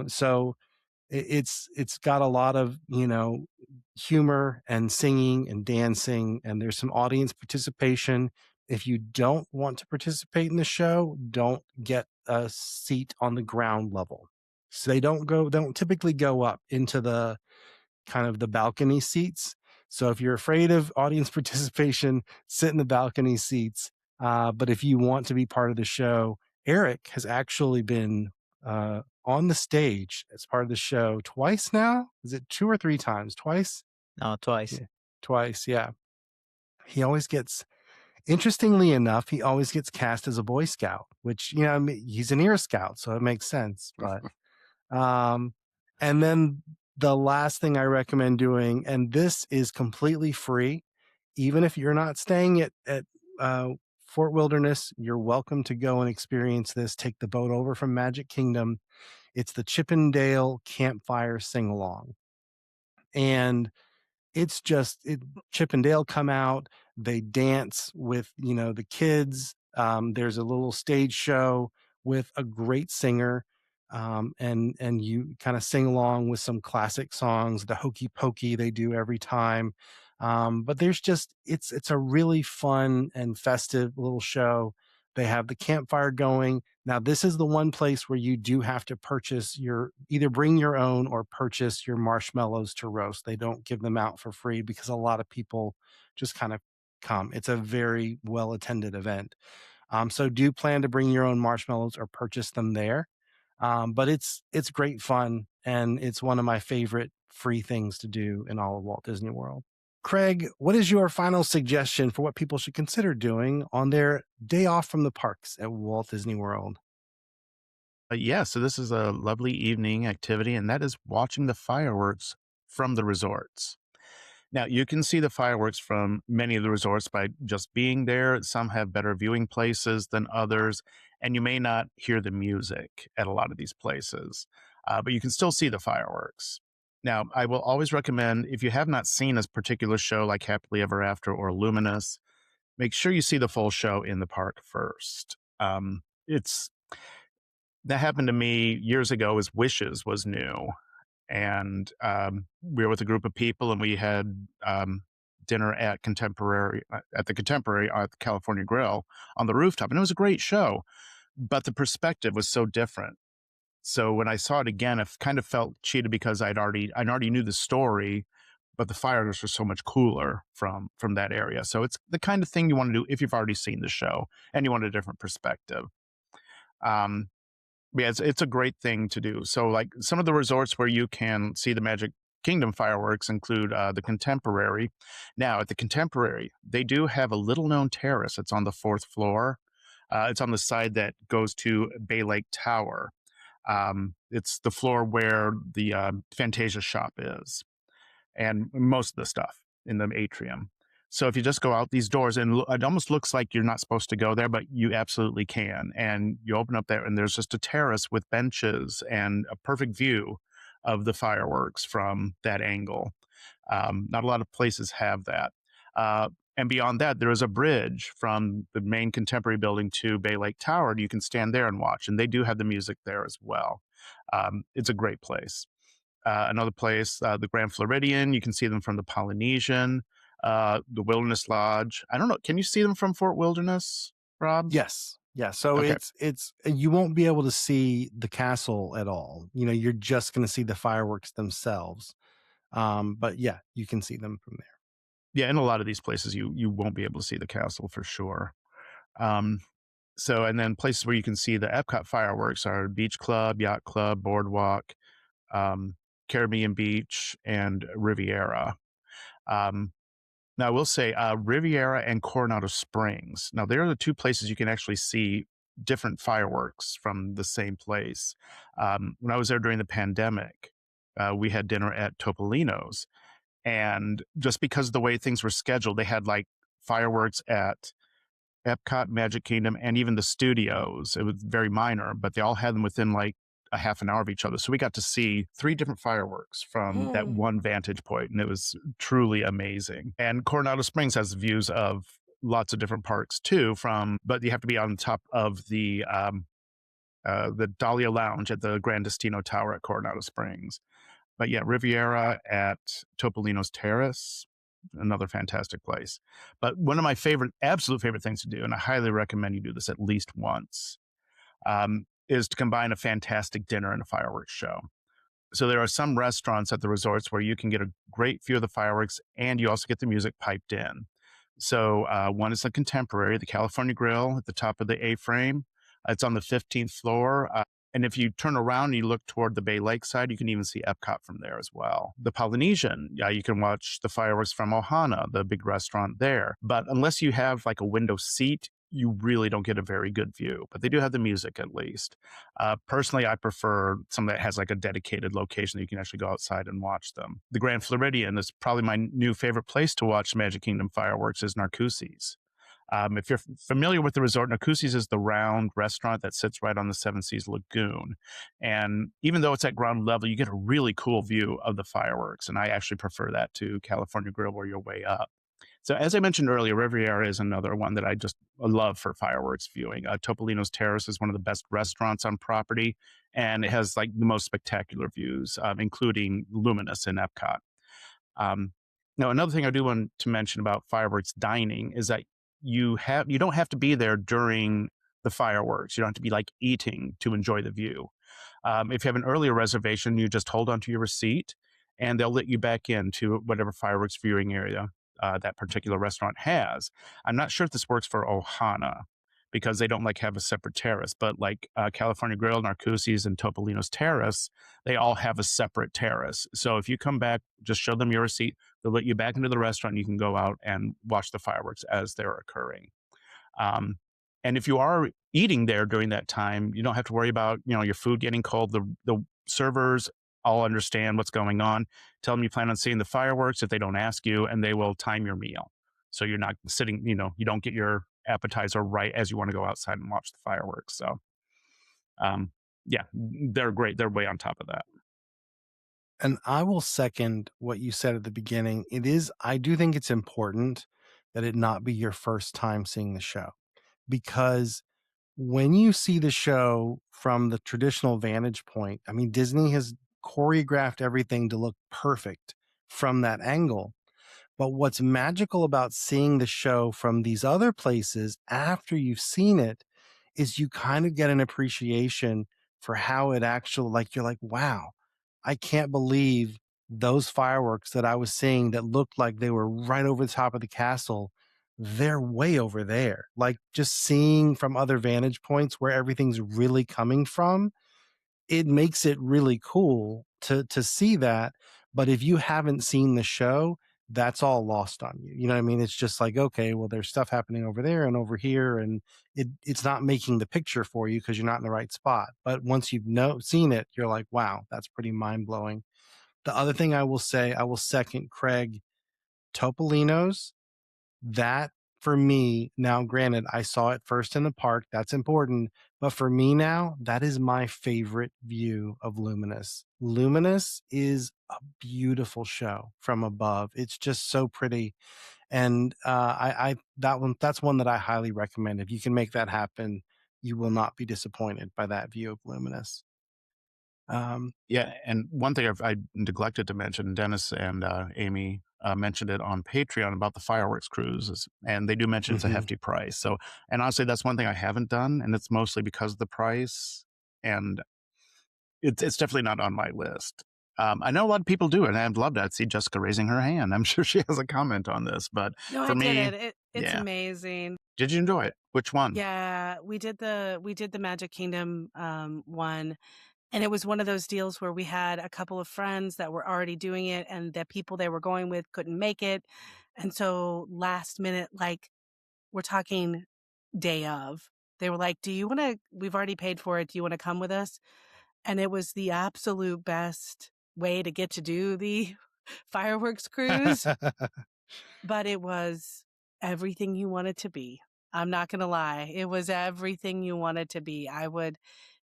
So it's got a lot of, humor and singing and dancing, and there's some audience participation. If you don't want to participate in the show, don't get a seat on the ground level. So they don't typically go up into the kind of the balcony seats. So if you're afraid of audience participation, sit in the balcony seats. But if you want to be part of the show, Eric has actually been on the stage as part of the show twice now. Is it two or three times? Twice? No, twice. Yeah, twice. Yeah. He always gets, interestingly enough, he always gets cast as a Boy Scout, which, I mean, he's an Ear Scout, so it makes sense. But um, and then the last thing I recommend doing, and this is completely free, even if you're not staying at uh, Fort Wilderness, you're welcome to go and experience this. Take the boat over from Magic Kingdom. It's the Chippendale Campfire Sing Along, and it's just Chip and Dale come out, they dance with, the kids. There's a little stage show with a great singer. And you kind of sing along with some classic songs, the hokey pokey they do every time. But there's just it's a really fun and festive little show. They have the campfire going. Now, this is the one place where you do have to purchase either bring your own or purchase your marshmallows to roast. They don't give them out for free because a lot of people just kind of come. It's a very well attended event. So do plan to bring your own marshmallows or purchase them there. But it's great fun, and it's one of my favorite free things to do in all of Walt Disney World. Craig, what is your final suggestion for what people should consider doing on their day off from the parks at Walt Disney World? Yeah, so this is a lovely evening activity, and that is watching the fireworks from the resorts. Now, you can see the fireworks from many of the resorts by just being there. Some have better viewing places than others, and you may not hear the music at a lot of these places, but you can still see the fireworks. Now, I will always recommend if you have not seen a particular show like Happily Ever After or Luminous, make sure you see the full show in the park first. It's that happened to me years ago as Wishes was new, and we were with a group of people, and we had dinner at the Contemporary at the California Grill on the rooftop, and it was a great show, but the perspective was so different. So when I saw it again, I kind of felt cheated because I already knew the story, but the fireworks were so much cooler from that area. So it's the kind of thing you want to do if you've already seen the show and you want a different perspective. Um, yeah, it's a great thing to do. So, like, some of the resorts where you can see the Magic Kingdom fireworks include the Contemporary. Now, at the Contemporary, they do have a little-known terrace. It's on the fourth floor. It's on the side that goes to Bay Lake Tower. It's the floor where the Fantasia shop is, and most of the stuff in the atrium. So if you just go out these doors, and it almost looks like you're not supposed to go there, but you absolutely can. And you open up there, and there's just a terrace with benches and a perfect view of the fireworks from that angle. Not a lot of places have that. And beyond that, there is a bridge from the main Contemporary building to Bay Lake Tower, and you can stand there and watch. And they do have the music there as well. It's a great place. Another place, the Grand Floridian, you can see them from the Polynesian, the Wilderness Lodge. I don't know. Can you see them from Fort Wilderness, Rob? Yes. Yeah. So Okay. it's you won't be able to see the castle at all. You're just going to see the fireworks themselves. But yeah, you can see them from there. Yeah, in a lot of these places, you won't be able to see the castle for sure. Um, so, and then places where you can see the Epcot fireworks are Beach Club, Yacht Club, Boardwalk, um, Caribbean Beach, and Riviera. Um, Now, I will say Riviera and Coronado Springs. Now, there are the two places you can actually see different fireworks from the same place. When I was there during the pandemic, we had dinner at Topolino's. And just because of the way things were scheduled, they had like fireworks at Epcot, Magic Kingdom, and even the studios. It was very minor, but they all had them within like a half an hour of each other. So we got to see 3 different fireworks from that Mm. one vantage point, and it was truly amazing. And Coronado Springs has views of lots of different parks too, but you have to be on top of the Dahlia Lounge at the Grand Destino Tower at Coronado Springs. But yeah, Riviera at Topolino's Terrace, another fantastic place. But one of my absolute favorite things to do, and I highly recommend you do this at least once, is to combine a fantastic dinner and a fireworks show. So there are some restaurants at the resorts where you can get a great view of the fireworks and you also get the music piped in. So one is a contemporary, the California Grill at the top of the A-frame. It's on the 15th floor. And if you turn around and you look toward the Bay Lake side, you can even see Epcot from there as well. The Polynesian, you can watch the fireworks from Ohana, the big restaurant there. But unless you have like a window seat, you really don't get a very good view. But they do have the music at least. Personally, I prefer something that has like a dedicated location that you can actually go outside and watch them. The Grand Floridian is probably my new favorite place to watch Magic Kingdom fireworks is Narcoossee's. If you're familiar with the resort, Narcoossee's is the round restaurant that sits right on the Seven Seas Lagoon. And even though it's at ground level, you get a really cool view of the fireworks. And I actually prefer that to California Grill where you're way up. So as I mentioned earlier, Riviera is another one that I just love for fireworks viewing. Topolino's Terrace is one of the best restaurants on property, and it has like the most spectacular views, including Luminous in Epcot. Um, Now, another thing I do want to mention about fireworks dining is that you don't have to be there during the fireworks. You don't have to be like eating to enjoy the view. If you have an earlier reservation, you just hold onto your receipt, and they'll let you back into whatever fireworks viewing area that particular restaurant has. I'm not sure if this works for Ohana because they don't like have a separate terrace, but like California Grill, Narcoossee's, and Topolino's Terrace, they all have a separate terrace. So if you come back, just show them your receipt. They'll let you back into the restaurant. And you can go out and watch the fireworks as they're occurring. Um, and if you are eating there during that time, you don't have to worry about your food getting cold. The servers all understand what's going on. Tell them you plan on seeing the fireworks if they don't ask you, and they will time your meal. So you're not sitting, you don't get your appetizer right as you want to go outside and watch the fireworks. So, yeah, they're great. They're way on top of that. And I will second what you said at the beginning. I do think it's important that it not be your first time seeing the show, because when you see the show from the traditional vantage point, I mean, Disney has choreographed everything to look perfect from that angle. But what's magical about seeing the show from these other places after you've seen it is you kind of get an appreciation for how it actually, like, you're like, wow, I can't believe those fireworks that I was seeing that looked like they were right over the top of the castle. They're way over there. Like, just seeing from other vantage points where everything's really coming from, it makes it really cool to see that. But if you haven't seen the show, that's all lost on you. You know what I mean? It's just like, okay, well, there's stuff happening over there and over here, and it's not making the picture for you because you're not in the right spot. But once you've seen it, you're like, wow, that's pretty mind blowing. The other thing I will say, I will second Craig. Topolino's, that for me, now granted, I saw it first in the park, that's important, but for me now, that is my favorite view of Luminous. Luminous is a beautiful show from above. It's just so pretty. And that's one that I highly recommend. If you can make that happen, you will not be disappointed by that view of Luminous. Yeah, and one thing I neglected to mention, Dennis and Amy mentioned it on Patreon about the fireworks cruises, and they do mention it's a Mhm. hefty price. So, and honestly, that's one thing I haven't done, and it's mostly because of the price, and it's definitely not on my list. I know a lot of people do it, and I'd love to see Jessica raising her hand. I'm sure she has a comment on this, but No, I for did me, it's yeah. amazing. Did you enjoy it? Which one? Yeah, we did the Magic Kingdom one, and it was one of those deals where we had a couple of friends that were already doing it, and the people they were going with couldn't make it. And so last minute, like, we're talking day of, they were like, we've already paid for it. Do you want to come with us? And it was the absolute best way to get to do the fireworks cruise, but it was everything you wanted to be. I'm not going to lie. It was everything you wanted to be. I would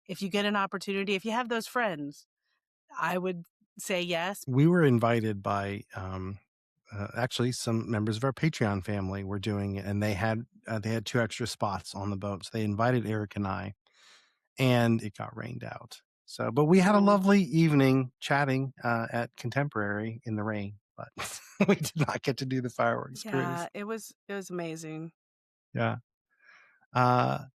if you get an opportunity, if you have those friends, I would say yes. We were invited by actually some members of our Patreon family were doing it, and they had 2 extra spots on the boat. So they invited Eric and I, and it got rained out. So, but we had a Oh, lovely evening chatting at Contemporary in the rain, but we did not get to do the fireworks cruise. yeah, it was amazing. Yeah. Uh,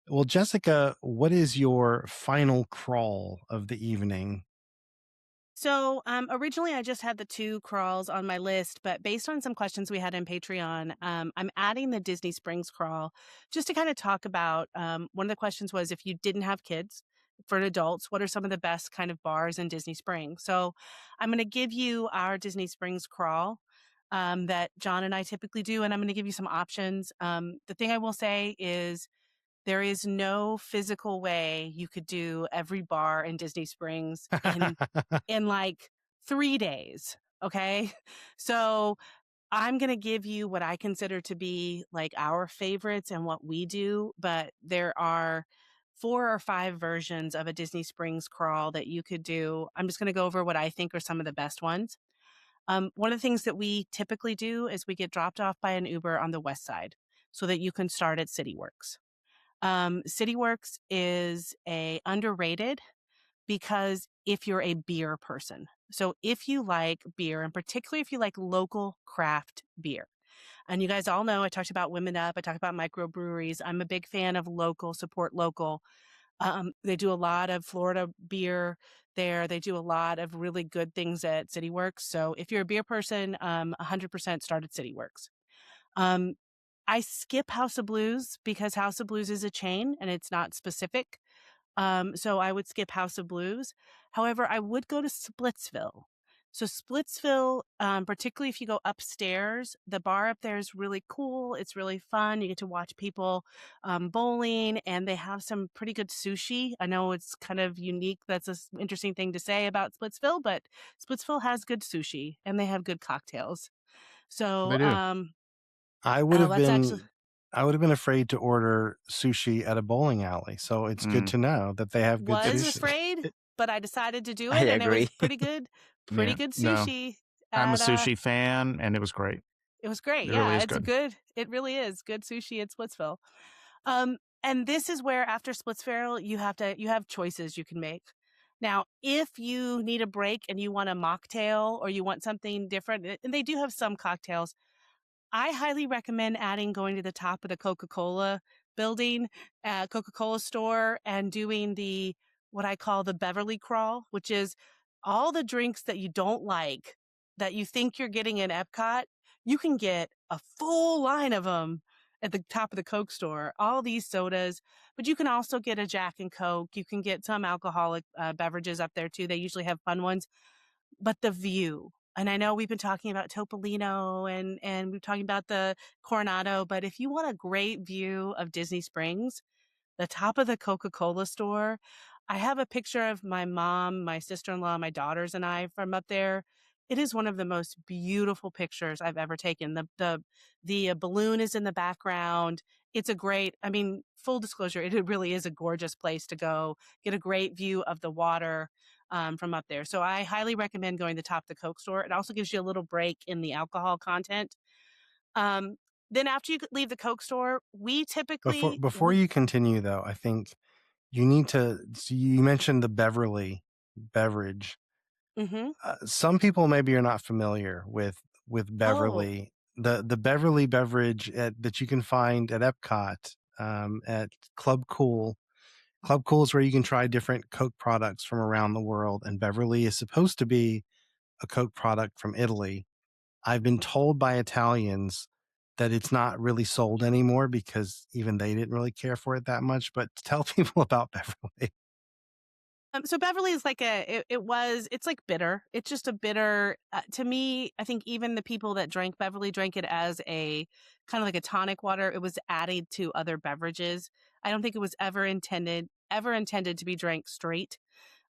well, Jessica, what is your final crawl of the evening? So, originally I just had the 2 crawls on my list, but based on some questions we had in Patreon, I'm adding the Disney Springs crawl just to kind of talk about. One of the questions was if you didn't have kids, for adults, what are some of the best kind of bars in Disney Springs? So, I'm going to give you our Disney Springs crawl that John and I typically do, and I'm going to give you some options. The thing I will say is there is no physical way you could do every bar in Disney Springs in like 3 days, okay? So, I'm gonna give you what I consider to be, like, our favorites and what we do, but there are 4 or 5 versions of a Disney Springs crawl that you could do. I'm just gonna go over what I think are some of the best ones. One of the things that we typically do is we get dropped off by an Uber on the west side so that you can start at CityWorks. CityWorks is a underrated because if you're a beer person. So if you like beer, and particularly if you like local craft beer, and you guys all know I talked about Women Up, I talked about microbreweries. I'm a big fan of local, support local. They do a lot of Florida beer there. They do a lot of really good things at CityWorks. So if you're a beer person, 100% start at CityWorks. Um, I skip House of Blues because House of Blues is a chain and it's not specific. So I would skip House of Blues. However, I would go to Splitsville. So Splitsville, particularly if you go upstairs, the bar up there is really cool. It's really fun. You get to watch people bowling, and they have some pretty good sushi. I know it's kind of unique. That's an interesting thing to say about Splitsville, but Splitsville has good sushi, and they have good cocktails. They So do. I would have let's actually. been I would have been afraid to order sushi at a bowling alley, so it's good Mm. to know that they have good Was It's sushi. afraid, but I decided to do I it, and it was agree. pretty yeah. good No, sushi I'm a at, sushi fan, and it was great. it was great, It really yeah, is it's good. good. It really is good sushi at Splitsville. And this is where after Splitsville, you have choices you can make. Now, if you need a break and you want a mocktail or you want something different, and they do have some cocktails, I highly recommend going to the top of the Coca-Cola building, Coca-Cola store, and doing what I call the Beverly Crawl, which is all the drinks that you don't like, that you think you're getting in Epcot, you can get a full line of them at the top of the Coke store, all these sodas, but you can also get a Jack and Coke. You can get some alcoholic beverages up there too. They usually have fun ones, but the view. And I know we've been talking about Topolino and we're talking about the Coronado, but if you want a great view of Disney Springs, the top of the Coca-Cola store, I have a picture of my mom, my sister-in-law, my daughters, and I from up there. It is one of the most beautiful pictures I've ever taken. The balloon is in the background. It's a great, I mean, full disclosure, it really is a gorgeous place to go get a great view of the water from up there. So I highly recommend going to the top of the Coke store. It also gives you a little break in the alcohol content. Um, then after you leave the Coke store, we typically Before you continue though, I think you need to so you mentioned the Beverly beverage. Mhm. Some people maybe are not familiar with Oh, Beverly. The Beverly beverage that you can find at Epcot, at Club Cool. Club Cool is where you can try different Coke products from around the world, and Beverly is supposed to be a Coke product from Italy. I've been told by Italians that it's not really sold anymore because even they didn't really care for it that much. But tell people about Beverly. so Beverly is like it's like bitter. It's just a bitter, to me, I think even the people that drank Beverly drank it as a kind of like a tonic water. It was added to other beverages. I don't think it was ever intended to be drank straight.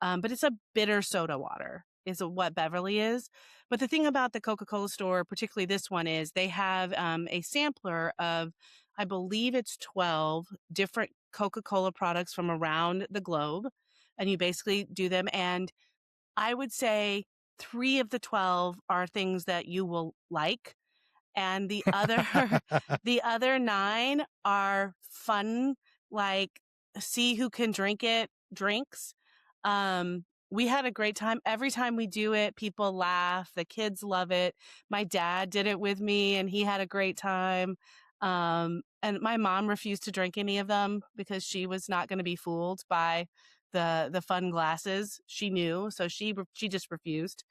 But it's a bitter soda water is what Beverly is. But the thing about the Coca-Cola store, particularly this one, is they have a sampler of, I believe it's 12 different Coca-Cola products from around the globe, and you basically do them. And I would say 3 of the 12 are things that you will like, and the other the other 9 are fun, like, see who can drink it drinks. We had a great time. Every time we do it, people laugh, the kids love it. My dad did it with me, and he had a great time. And my mom refused to drink any of them because she was not gonna be fooled by the fun glasses. She knew, so she just refused.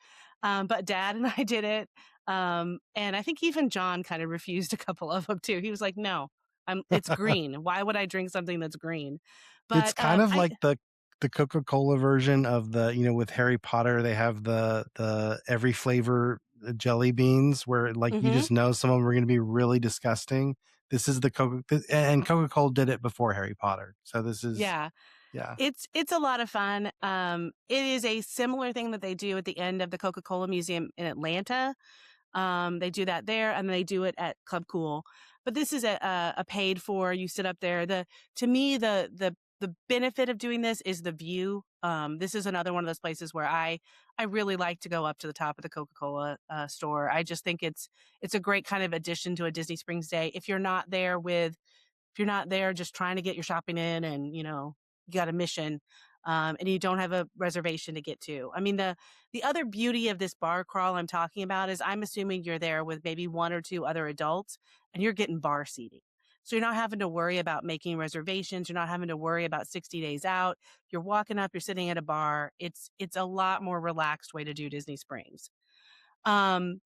But dad and I did it. And I think even John kind of refused a couple of them too. He was like, "No, it's green. Why would I drink something that's green?" It's But kind of I like the Coca-Cola version of the, with Harry Potter, they have the every flavor jelly beans where like you Mhm. just know some of them are going to be really disgusting. This is the and Coca-Cola did it before Harry Potter. So this is Yeah. yeah. It's a lot of fun. It is a similar thing that they do at the end of the Coca-Cola Museum in Atlanta. They do that there, and they do it at Club Cool. But this is a paid for. You sit up there. To me, the benefit of doing this is the view. This is another one of those places where I really like to go up to the top of the Coca-Cola store. I just think it's a great kind of addition to a Disney Springs day. If you're not there just trying to get your shopping in, and you got a mission, and you don't have a reservation to get to. I mean, the other beauty of this bar crawl I'm talking about is I'm assuming you're there with maybe 1 or 2 other adults, and you're getting bar seating. So you're not having to worry about making reservations. You're not having to worry about 60 days out. You're walking up, you're sitting at a bar. It's a lot more relaxed way to do Disney Springs. Um,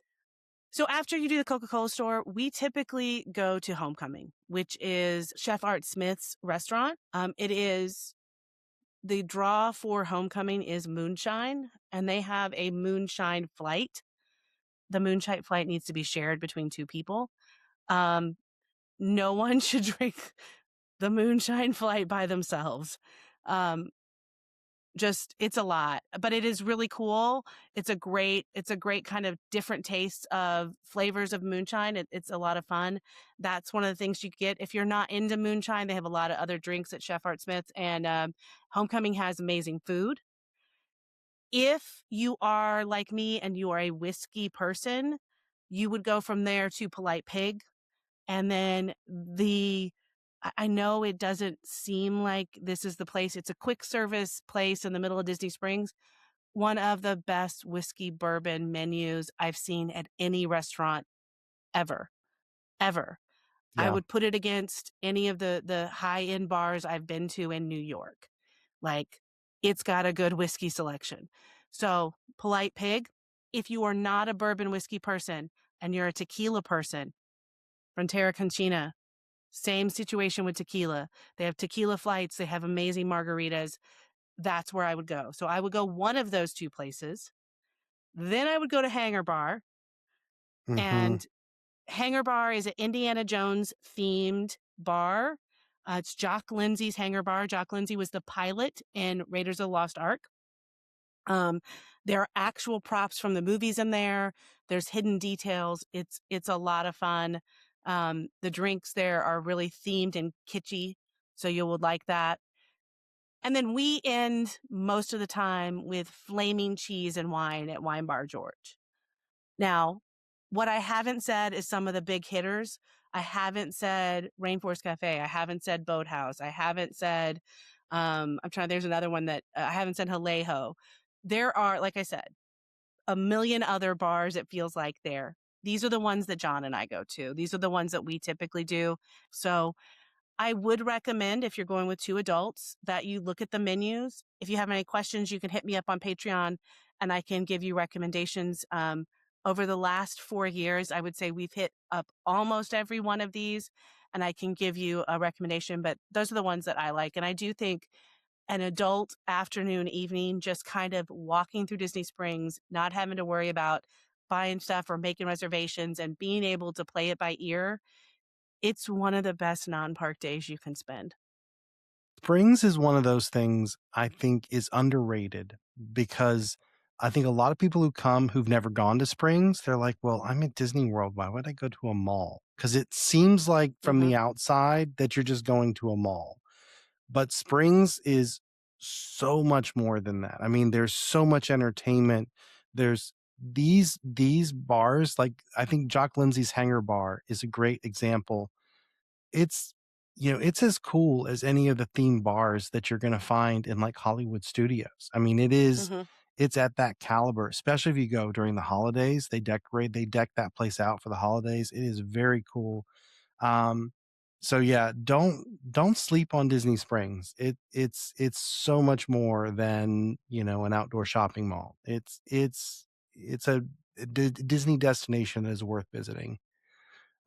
so after you do the Coca-Cola store, we typically go to Homecoming, which is Chef Art Smith's restaurant. It is the draw for Homecoming is moonshine, and they have a moonshine flight. The moonshine flight needs to be shared between 2 people. Um, no one should drink the moonshine flight by themselves. Um, just it's a lot, but it is really cool. It's a great kind of different taste of flavors of moonshine. It's a lot of fun. That's one of the things you get if you're not into moonshine. They have a lot of other drinks at Chef Art Smith's, and Homecoming has amazing food. If you are like me and you are a whiskey person, you would go from there to Polite Pig, and then I know it doesn't seem like this is the place. It's a quick service place in the middle of Disney Springs. One of the best whiskey bourbon menus I've seen at any restaurant ever, ever. I Yeah. would put it against any of the high-end bars I've been to in New York. Like, it's got a good whiskey selection. So, Polite Pig, if you are not a bourbon whiskey person and you're a tequila person, Frontera Conchina, same situation with tequila. They have tequila flights, they have amazing margaritas. That's where I would go. So I would go one of those 2 places. Then I would go to Hangar Bar, Mhm. and Hangar Bar is an Indiana Jones themed bar. It's Jock Lindsay's Hangar Bar. Jock Lindsay was the pilot in Raiders of the Lost Ark. Um, there are actual props from the movies in there. There's hidden details. It's a lot of fun. The drinks there are really themed and kitschy, so you would like that. And then we end most of the time with flaming cheese and wine at Wine Bar George. Now, what I haven't said is some of the big hitters. I haven't said Rainforest Cafe. I haven't said Boathouse. I haven't said, there's another one that I haven't said Haleho. There are, like I said, a million other bars, it feels like there. These are the ones that John and I go to. These are the ones that we typically do. So I would recommend, if you're going with 2 adults, that you look at the menus. If you have any questions, you can hit me up on Patreon and I can give you recommendations. Over the last 4 years, I would say we've hit up almost every one of these, and I can give you a recommendation, but those are the ones that I like. And I do think an adult afternoon, evening, just kind of walking through Disney Springs, not having to worry about buying stuff or making reservations and being able to play it by ear, it's one of the best non-park days you can spend. Springs is one of those things I think is underrated because I think a lot of people who come who've never gone to Springs, they're like, well, I'm at Disney World. Why would I go to a mall? Because it seems like from Mhm. the outside that you're just going to a mall. But Springs is so much more than that. I mean, there's so much entertainment. There's these bars, like I think Jock Lindsay's Hangar Bar is a great example. It's it's as cool as any of the theme bars that you're gonna find in, like, Hollywood studios. I mean, Mhm. it's at that caliber, especially if you go during the holidays. They deck that place out for the holidays. It is very cool. Um, so yeah, don't sleep on Disney Springs. It's so much more than, an outdoor shopping mall. It's a Disney destination that is worth visiting.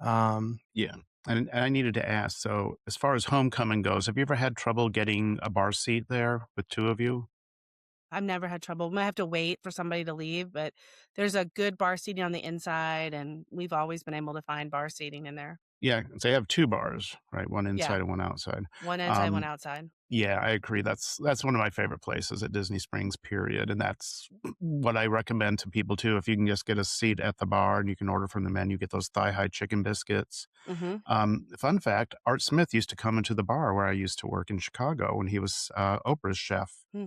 Um, Yeah. And I needed to ask, so as far as homecoming goes, have you ever had trouble getting a bar seat there with two of you? I've never had trouble. Might have to wait for somebody to leave, but there's a good bar seating on the inside, and we've always been able to find bar seating in there. Yeah, they have two bars, right? One Yeah, inside and one outside. one inside, one Um, outside. yeah, I agree. That's one of my favorite places at Disney Springs, period. And that's what I recommend to people too. If you can just get a seat at the bar and you can order from the menu, get those thigh-high chicken biscuits. Mhm. Fun fact, Art Smith used to come into the bar where I used to work in Chicago when he was Oprah's chef. Hmm.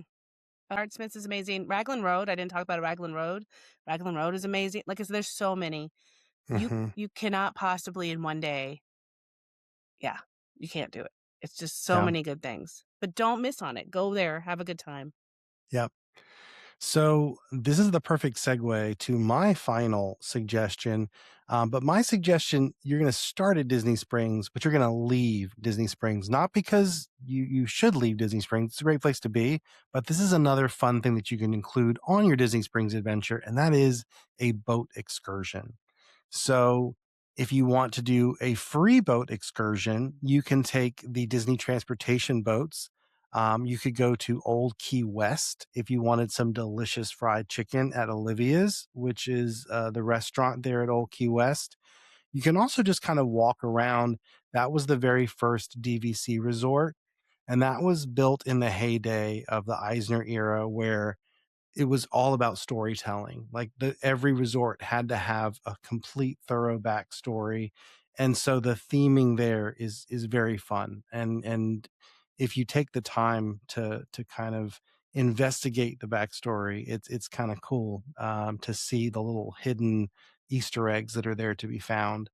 Art Smith's is amazing. Raglan Road, I didn't talk about Raglan Road. Raglan Road is amazing. Like, there's so many. You mhm. you cannot possibly in one day. Yeah, you can't do it. It's just so Yeah. many good things. But don't miss on it. Go there, have a good time. Yep. So this is the perfect segue to my final suggestion. But my suggestion, you're going to start at Disney Springs, but you're going to leave Disney Springs, not because you should leave Disney Springs. It's a great place to be, but this is another fun thing that you can include on your Disney Springs adventure, and that is a boat excursion. So if you want to do a free boat excursion, you can take the Disney transportation boats. You could go to Old Key West if you wanted some delicious fried chicken at Olivia's, which is the restaurant there at Old Key West. You can also just kind of walk around. That was the very first DVC resort, and that was built in the heyday of the Eisner era, where it was all about storytelling. Like every resort had to have a complete thorough backstory. And so the theming there is very fun. And if you take the time to kind of investigate the backstory, it's kind of cool to see the little hidden Easter eggs that are there to be found.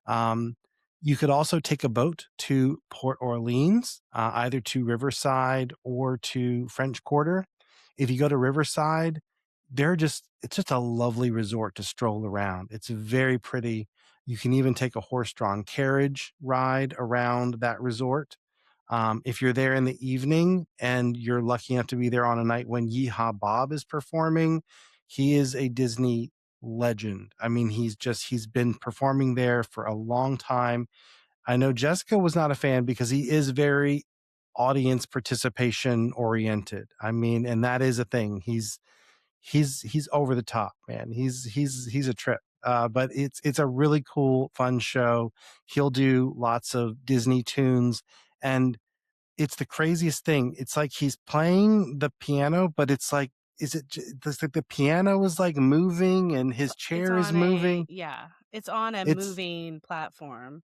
Um, you could also take a boat to Port Orleans, either to Riverside or to French Quarter. If you go to Riverside, it's just a lovely resort to stroll around. It's very pretty. You can even take a horse-drawn carriage ride around that resort. If you're there in the evening and you're lucky enough to be there on a night when Yeehaw Bob is performing, he is a Disney legend. I mean, he's been performing there for a long time. I know Jessica was not a fan because he is very audience participation oriented. I mean, and that is a thing. He's over the top, man. He's a trip. But it's a really cool, fun show. He'll do lots of Disney tunes, and it's the craziest thing. It's like he's playing the piano, but it's like, it's like the piano is like moving and his It's chair is on a moving. yeah, it's on a It's moving platform.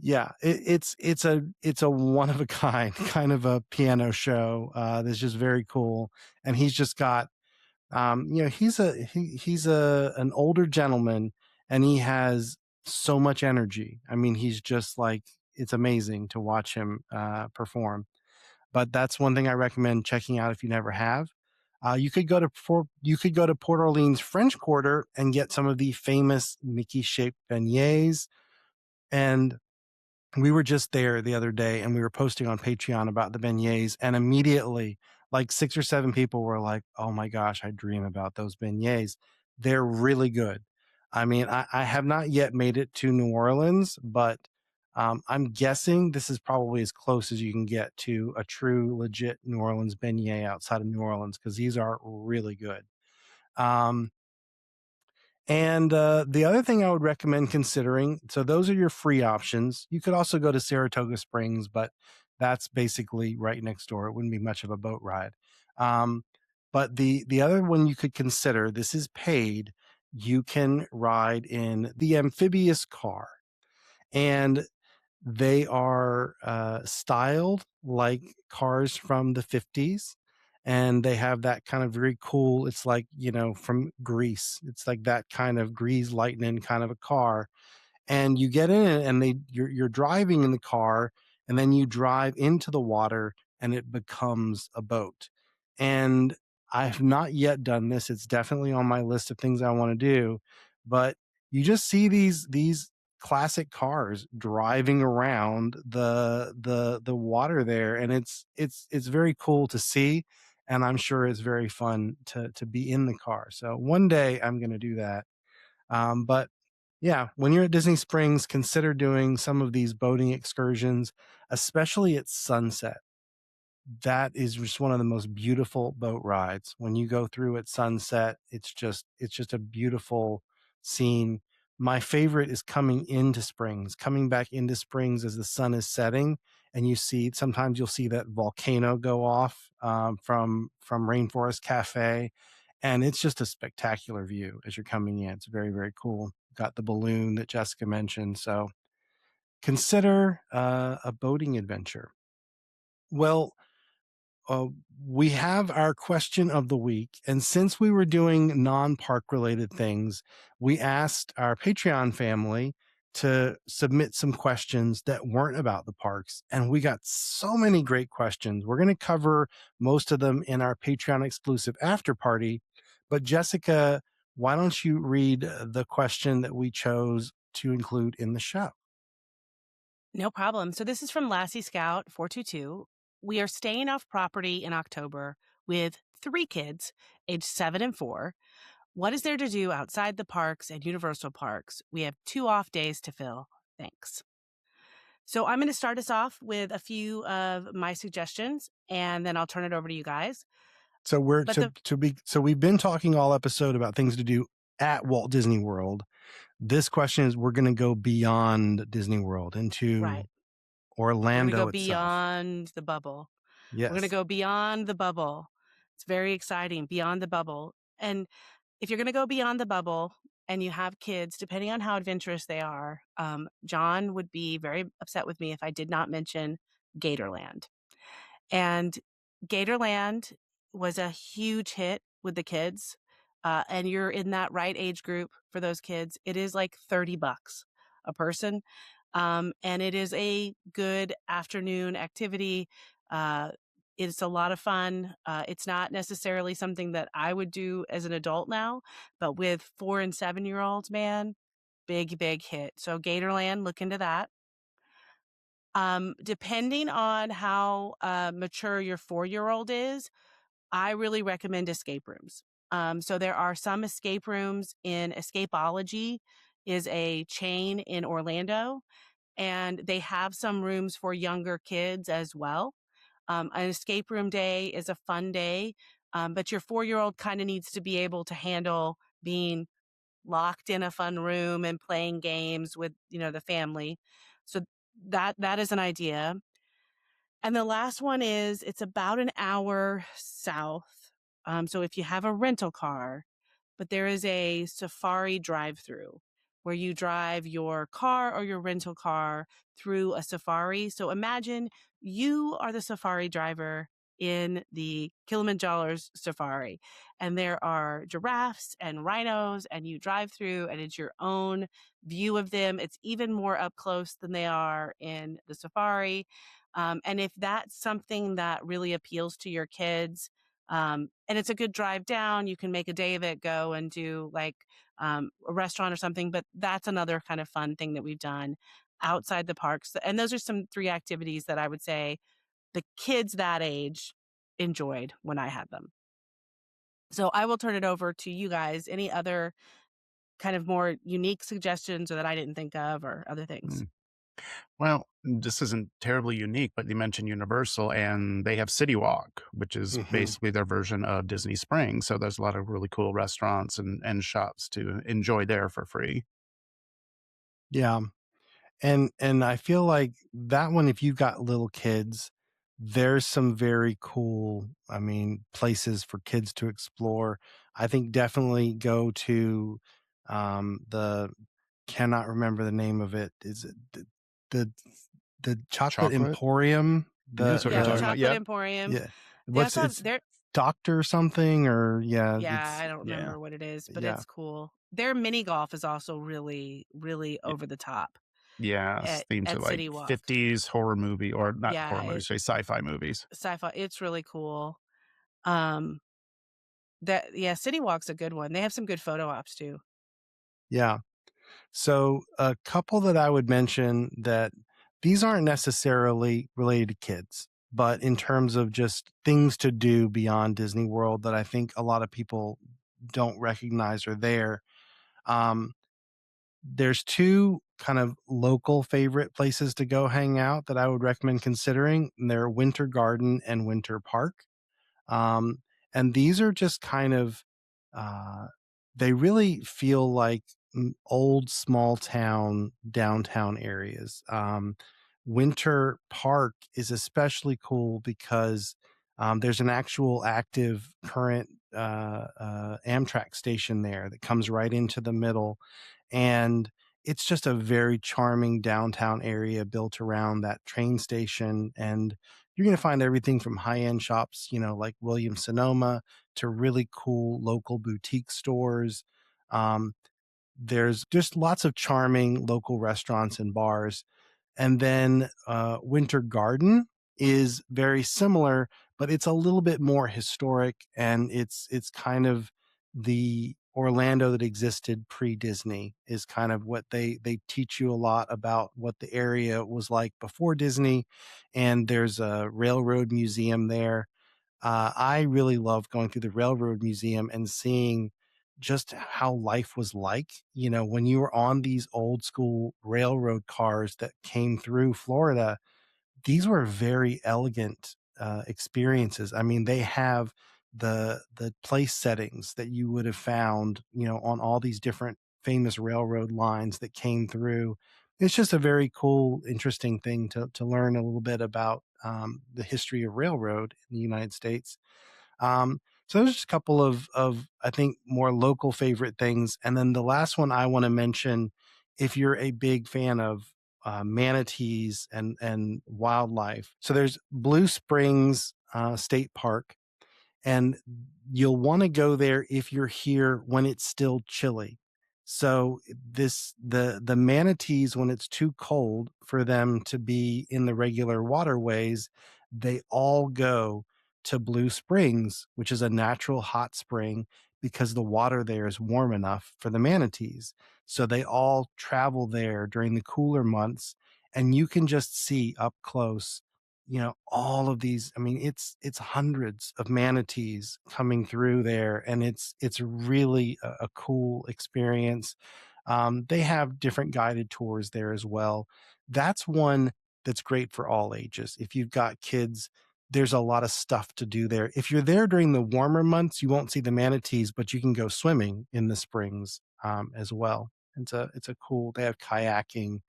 Yeah, it's a one of a kind kind of a piano show that's just very cool. And he's just got he's a an older gentleman, and he has so much energy. I mean, he's just like, it's amazing to watch him perform. But that's one thing I recommend checking out if you never have. You could go to Port Orleans French Quarter and get some of the famous Mickey shaped beignets. And we were just there the other day, and we were posting on Patreon about the beignets, and immediately like 6 or 7 people were like, oh my gosh, I dream about those beignets. They're really good. I mean, I have not yet made it to New Orleans, but I'm guessing this is probably as close as you can get to a true legit New Orleans beignet outside of New Orleans, because these are really good. um, and the other thing I would recommend considering, so those are your free options. You could also go to Saratoga Springs, but that's basically right next door. It wouldn't be much of a boat ride. Um, but the other one you could consider, this is paid. You can ride in the amphibious car, and They are styled like cars from the 50s, and they have that kind of very cool, it's like, from Grease. It's like that kind of Grease Lightning kind of a car, and you get in it and you're driving in the car, and then you drive into the water and it becomes a boat. And I've not yet done this. It's definitely on my list of things I want to do, but you just see these classic cars driving around the water there, and it's very cool to see, and I'm sure it's very fun to be in the car. So one day I'm going to do that. But yeah, when you're at Disney Springs, consider doing some of these boating excursions, especially at sunset. That is just one of the most beautiful boat rides. When you go through at sunset, it's just a beautiful scene. My favorite is coming back into Springs as the sun is setting, and sometimes you'll see that volcano go off from Rainforest Cafe, and it's just a spectacular view as you're coming in. It's very, very cool. Got the balloon that Jessica mentioned, so consider a boating adventure. Well, uh, we have our question of the week. And since we were doing non park related things, we asked our Patreon family to submit some questions that weren't about the parks. And we got so many great questions. We're going to cover most of them in our Patreon exclusive after party. But Jessica, why don't you read the question that we chose to include in the show? No problem. So this is from Lassie Scout 422. We are staying off property in October with 3 kids, aged 7 and 4. What is there to do outside the parks and Universal parks? We have 2 off days to fill. Thanks. So I'm going to start us off with a few of my suggestions, and then I'll turn it over to you guys. So we're But the so we've been talking all episode about things to do at Walt Disney World. This question is, we're going to go beyond Disney World into right, we're going to go Orlando itself. beyond the bubble. We're going to Yes. go beyond the bubble. It's very exciting, beyond the bubble. And if you're going to go beyond the bubble and you have kids, depending on how adventurous they are, John would be very upset with me if I did not mention Gatorland. And Gatorland was a huge hit with the kids. And you're in that right age group for those kids. It is like $30 a person. And it is a good afternoon activity. It's a lot of fun. It's not necessarily something that I would do as an adult now, but with 4 and 7-year-olds, man, big, big hit. So Gatorland, look into that. Depending on how mature your 4-year-old is, I really recommend escape rooms. So there are some escape rooms in Escapology, is a chain in Orlando, and they have some rooms for younger kids as well. An escape room day is a fun day, but your 4-year-old kind of needs to be able to handle being locked in a fun room and playing games with, the family. So that is an idea. And the last one is, it's about an hour south. So if you have a rental car, but there is a safari drive-through where you drive your car or your rental car through a safari. So imagine you are the safari driver in the Kilimanjaro's safari, and there are giraffes and rhinos, and you drive through, and it's your own view of them. It's even more up close than they are in the safari. And if that's something that really appeals to your kids, and it's a good drive down, you can make a day of it, go and do like a restaurant or something. But that's another kind of fun thing that we've done outside the parks. And those are some 3 activities that I would say the kids that age enjoyed when I had them. So I will turn it over to you guys. Any other kind of more unique suggestions or that I didn't think of or other things? Mm. Well, this isn't terribly unique, but you mentioned Universal, and they have City Walk, which is Mhm. basically their version of Disney Springs. So there's a lot of really cool restaurants and shops to enjoy there for free. Yeah. And I feel like that one, if you've got little kids, there's some very cool, places for kids to explore. I think definitely go to the cannot remember the name of it. Is it the the chocolate Chocolate? emporium, That's what you're Yeah, the talking about. chocolate Yep. emporium. yeah, That's what's on it's there. Doctor something, or yeah, Yeah, it's I don't Yeah. remember what it is, but yeah. it's cool. Their mini golf is also really, really Y over the top yes, themed to, at like, City Walk. 50s horror movie or not Yeah, horror movies, say sci-fi movies. sci-fi. It's really cool. Um, City Walk's a good one. They have some good photo ops too. Yeah. So a couple that I would mention that these aren't necessarily related to kids, but in terms of just things to do beyond Disney World that I think a lot of people don't recognize are there. Um, there's two kind of local favorite places to go hang out that I would recommend considering. And they're Winter Garden and Winter Park. Um, and these are just kind of, uh, they really feel like old small town downtown areas. Winter Park is especially cool because there's an actual active current Amtrak station there that comes right into the middle. And it's just a very charming downtown area built around that train station. And you're going to find everything from high-end shops, like Williams Sonoma, to really cool local boutique stores. Um, there's just lots of charming local restaurants and bars. And then Winter Garden is very similar, but it's a little bit more historic, and it's kind of the Orlando that existed pre-Disney is kind of what they teach you a lot about what the area was like before Disney. And there's a railroad museum there. I really love going through the Railroad Museum and seeing just how life was like, when you were on these old school railroad cars that came through Florida. These were very elegant experiences. I mean, they have the place settings that you would have found, on all these different famous railroad lines that came through. It's just a very cool, interesting thing to learn a little bit about the history of railroad in the United States. So there's just a couple of I think more local favorite things, and then the last one I want to mention, if you're a big fan of manatees and wildlife. So there's Blue Springs State Park, and you'll want to go there if you're here when it's still chilly. So the manatees, when it's too cold for them to be in the regular waterways, they all go to Blue Springs, which is a natural hot spring, because the water there is warm enough for the manatees. So they all travel there during the cooler months, and you can just see up close, all of these. I mean, it's hundreds of manatees coming through there, and it's really a cool experience. They have different guided tours there as well. That's one that's great for all ages. If you've got kids, there's a lot of stuff to do there. If you're there during the warmer months, you won't see the manatees, but you can go swimming in the springs as well. It's a cool. They have kayaking.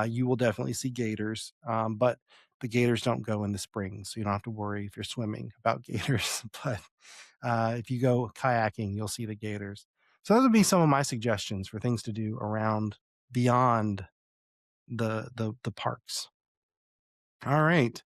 You will definitely see gators, but the gators don't go in the springs, so you don't have to worry if you're swimming about gators. But if you go kayaking, you'll see the gators. So those would be some of my suggestions for things to do around beyond the parks. All right.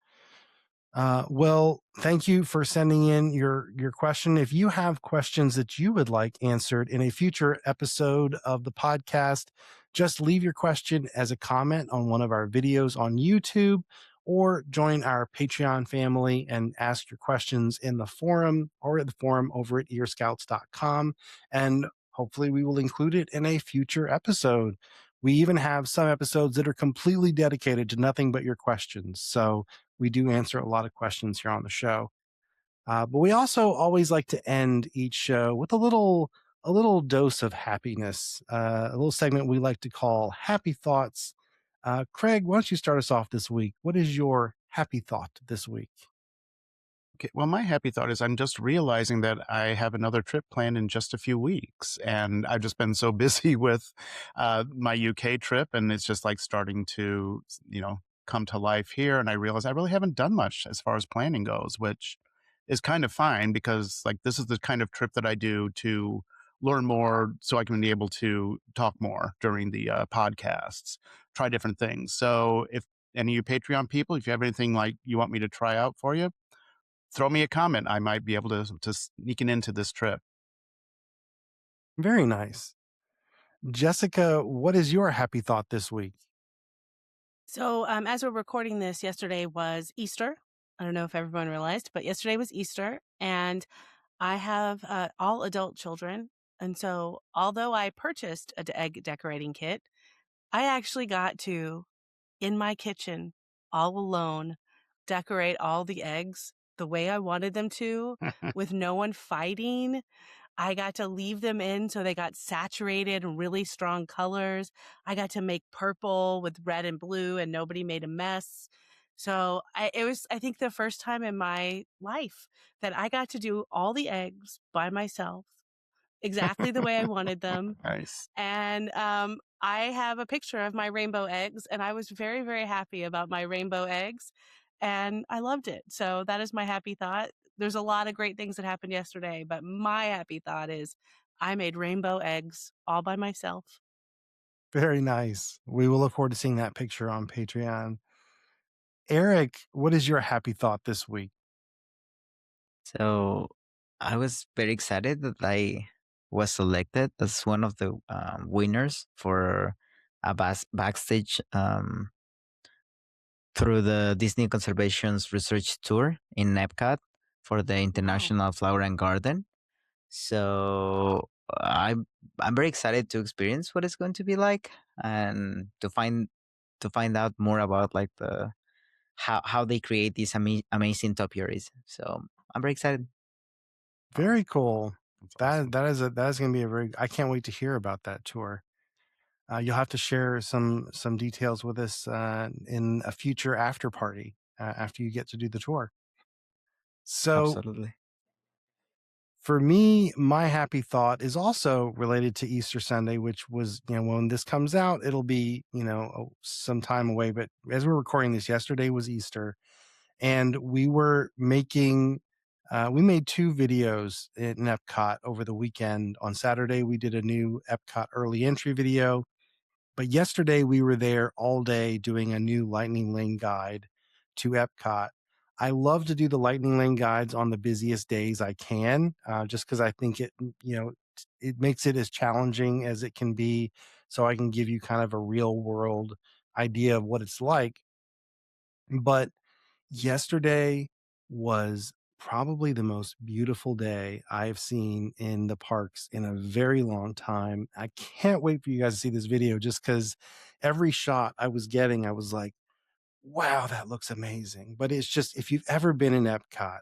Well, thank you for sending in your question. If you have questions that you would like answered in a future episode of the podcast, just leave your question as a comment on one of our videos on YouTube, or join our Patreon family and ask your questions in the forum, or at the forum over at earscouts.com. And hopefully we will include it in a future episode. We even have some episodes that are completely dedicated to nothing but your questions. So we do answer a lot of questions here on the show. But we also always like to end each show with a little dose of happiness, a little segment we like to call Happy Thoughts. Craig, why don't you start us off this week? What is your happy thought this week? Okay, well, my happy thought is I'm just realizing that I have another trip planned in just a few weeks, and I've just been so busy with my UK trip, and it's just like starting to, come to life here. And I realize I really haven't done much as far as planning goes, which is kind of fine because like this is the kind of trip that I do to learn more, so I can be able to talk more during the podcasts, try different things. So if any of you Patreon people, if you have anything like you want me to try out for you, throw me a comment. I might be able to sneak it into this trip. Very nice. Jessica, what is your happy thought this week? So, as we're recording this, yesterday was Easter. I don't know if everyone realized, but yesterday was Easter, and I have all adult children. And so, although I purchased a egg decorating kit, I actually got to, in my kitchen, all alone, decorate all the eggs the way I wanted them to, with no one fighting. I got to leave them in so they got saturated and really strong colors. I got to make purple with red and blue and nobody made a mess. So it was, I think, the first time in my life that I got to do all the eggs by myself, exactly the way I wanted them. Nice. And I have a picture of my rainbow eggs, and I was very, very happy about my rainbow eggs, and I loved it. So that is my happy thought. There's a lot of great things that happened yesterday, but my happy thought is I made rainbow eggs all by myself. Very nice. We will look forward to seeing that picture on Patreon. Eric, what is your happy thought this week? So I was very excited that I was selected as one of the winners for a backstage through the Disney Conservation's research tour in Epcot for the Wow. International Flower and Garden. So I'm very excited to experience what it's going to be like and to find out more about like the how they create these amazing topiaries. So I'm very excited. Very cool. That's That awesome. that is going to be a very. I can't wait to hear about that tour. You'll have to share some details with us in a future after party after you get to do the tour. So Absolutely. for me, my happy thought is also related to Easter Sunday, which was, when this comes out, it'll be, some time away. But as we're recording this, yesterday was Easter, and we made two videos in Epcot over the weekend. On Saturday, we did a new Epcot early entry video. But yesterday we were there all day doing a new Lightning Lane guide to Epcot. I love to do the Lightning Lane guides on the busiest days I can, just because I think it makes it as challenging as it can be, so I can give you kind of a real world idea of what it's like. But yesterday was probably the most beautiful day I've seen in the parks in a very long time. I can't wait for you guys to see this video just because every shot I was getting, I was like, wow, that looks amazing. But it's just, if you've ever been in Epcot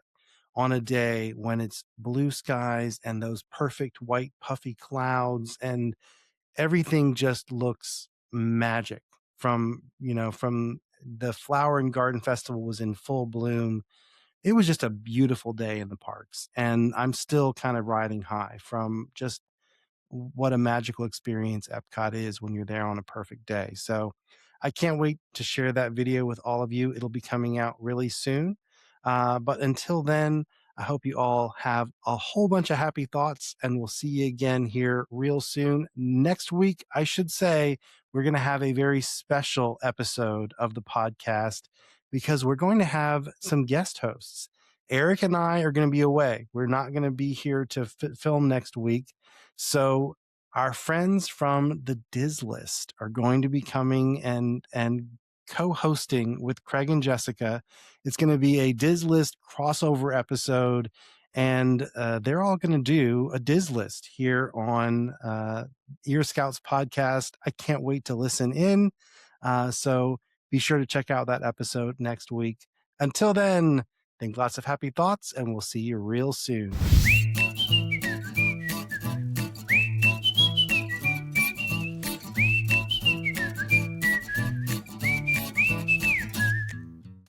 on a day when it's blue skies and those perfect white puffy clouds and everything just looks magic from the flower and garden festival was in full bloom. It was just a beautiful day in the parks, and I'm still kind of riding high from just what a magical experience Epcot is when you're there on a perfect day. So I can't wait to share that video with all of you. It'll be coming out really soon. But until then, I hope you all have a whole bunch of happy thoughts, and we'll see you again here real soon. Next week, I should say, we're going to have a very special episode of the podcast because we're going to have some guest hosts. Eric and I are going to be away. We're not going to be here to film next week. So our friends from the Diz List are going to be coming and co-hosting with Craig and Jessica. It's going to be a Diz List crossover episode, and they're all going to do a Diz List here on Ear Scouts podcast. I can't wait to listen in. So be sure to check out that episode next week. Until then, think lots of happy thoughts, and we'll see you real soon.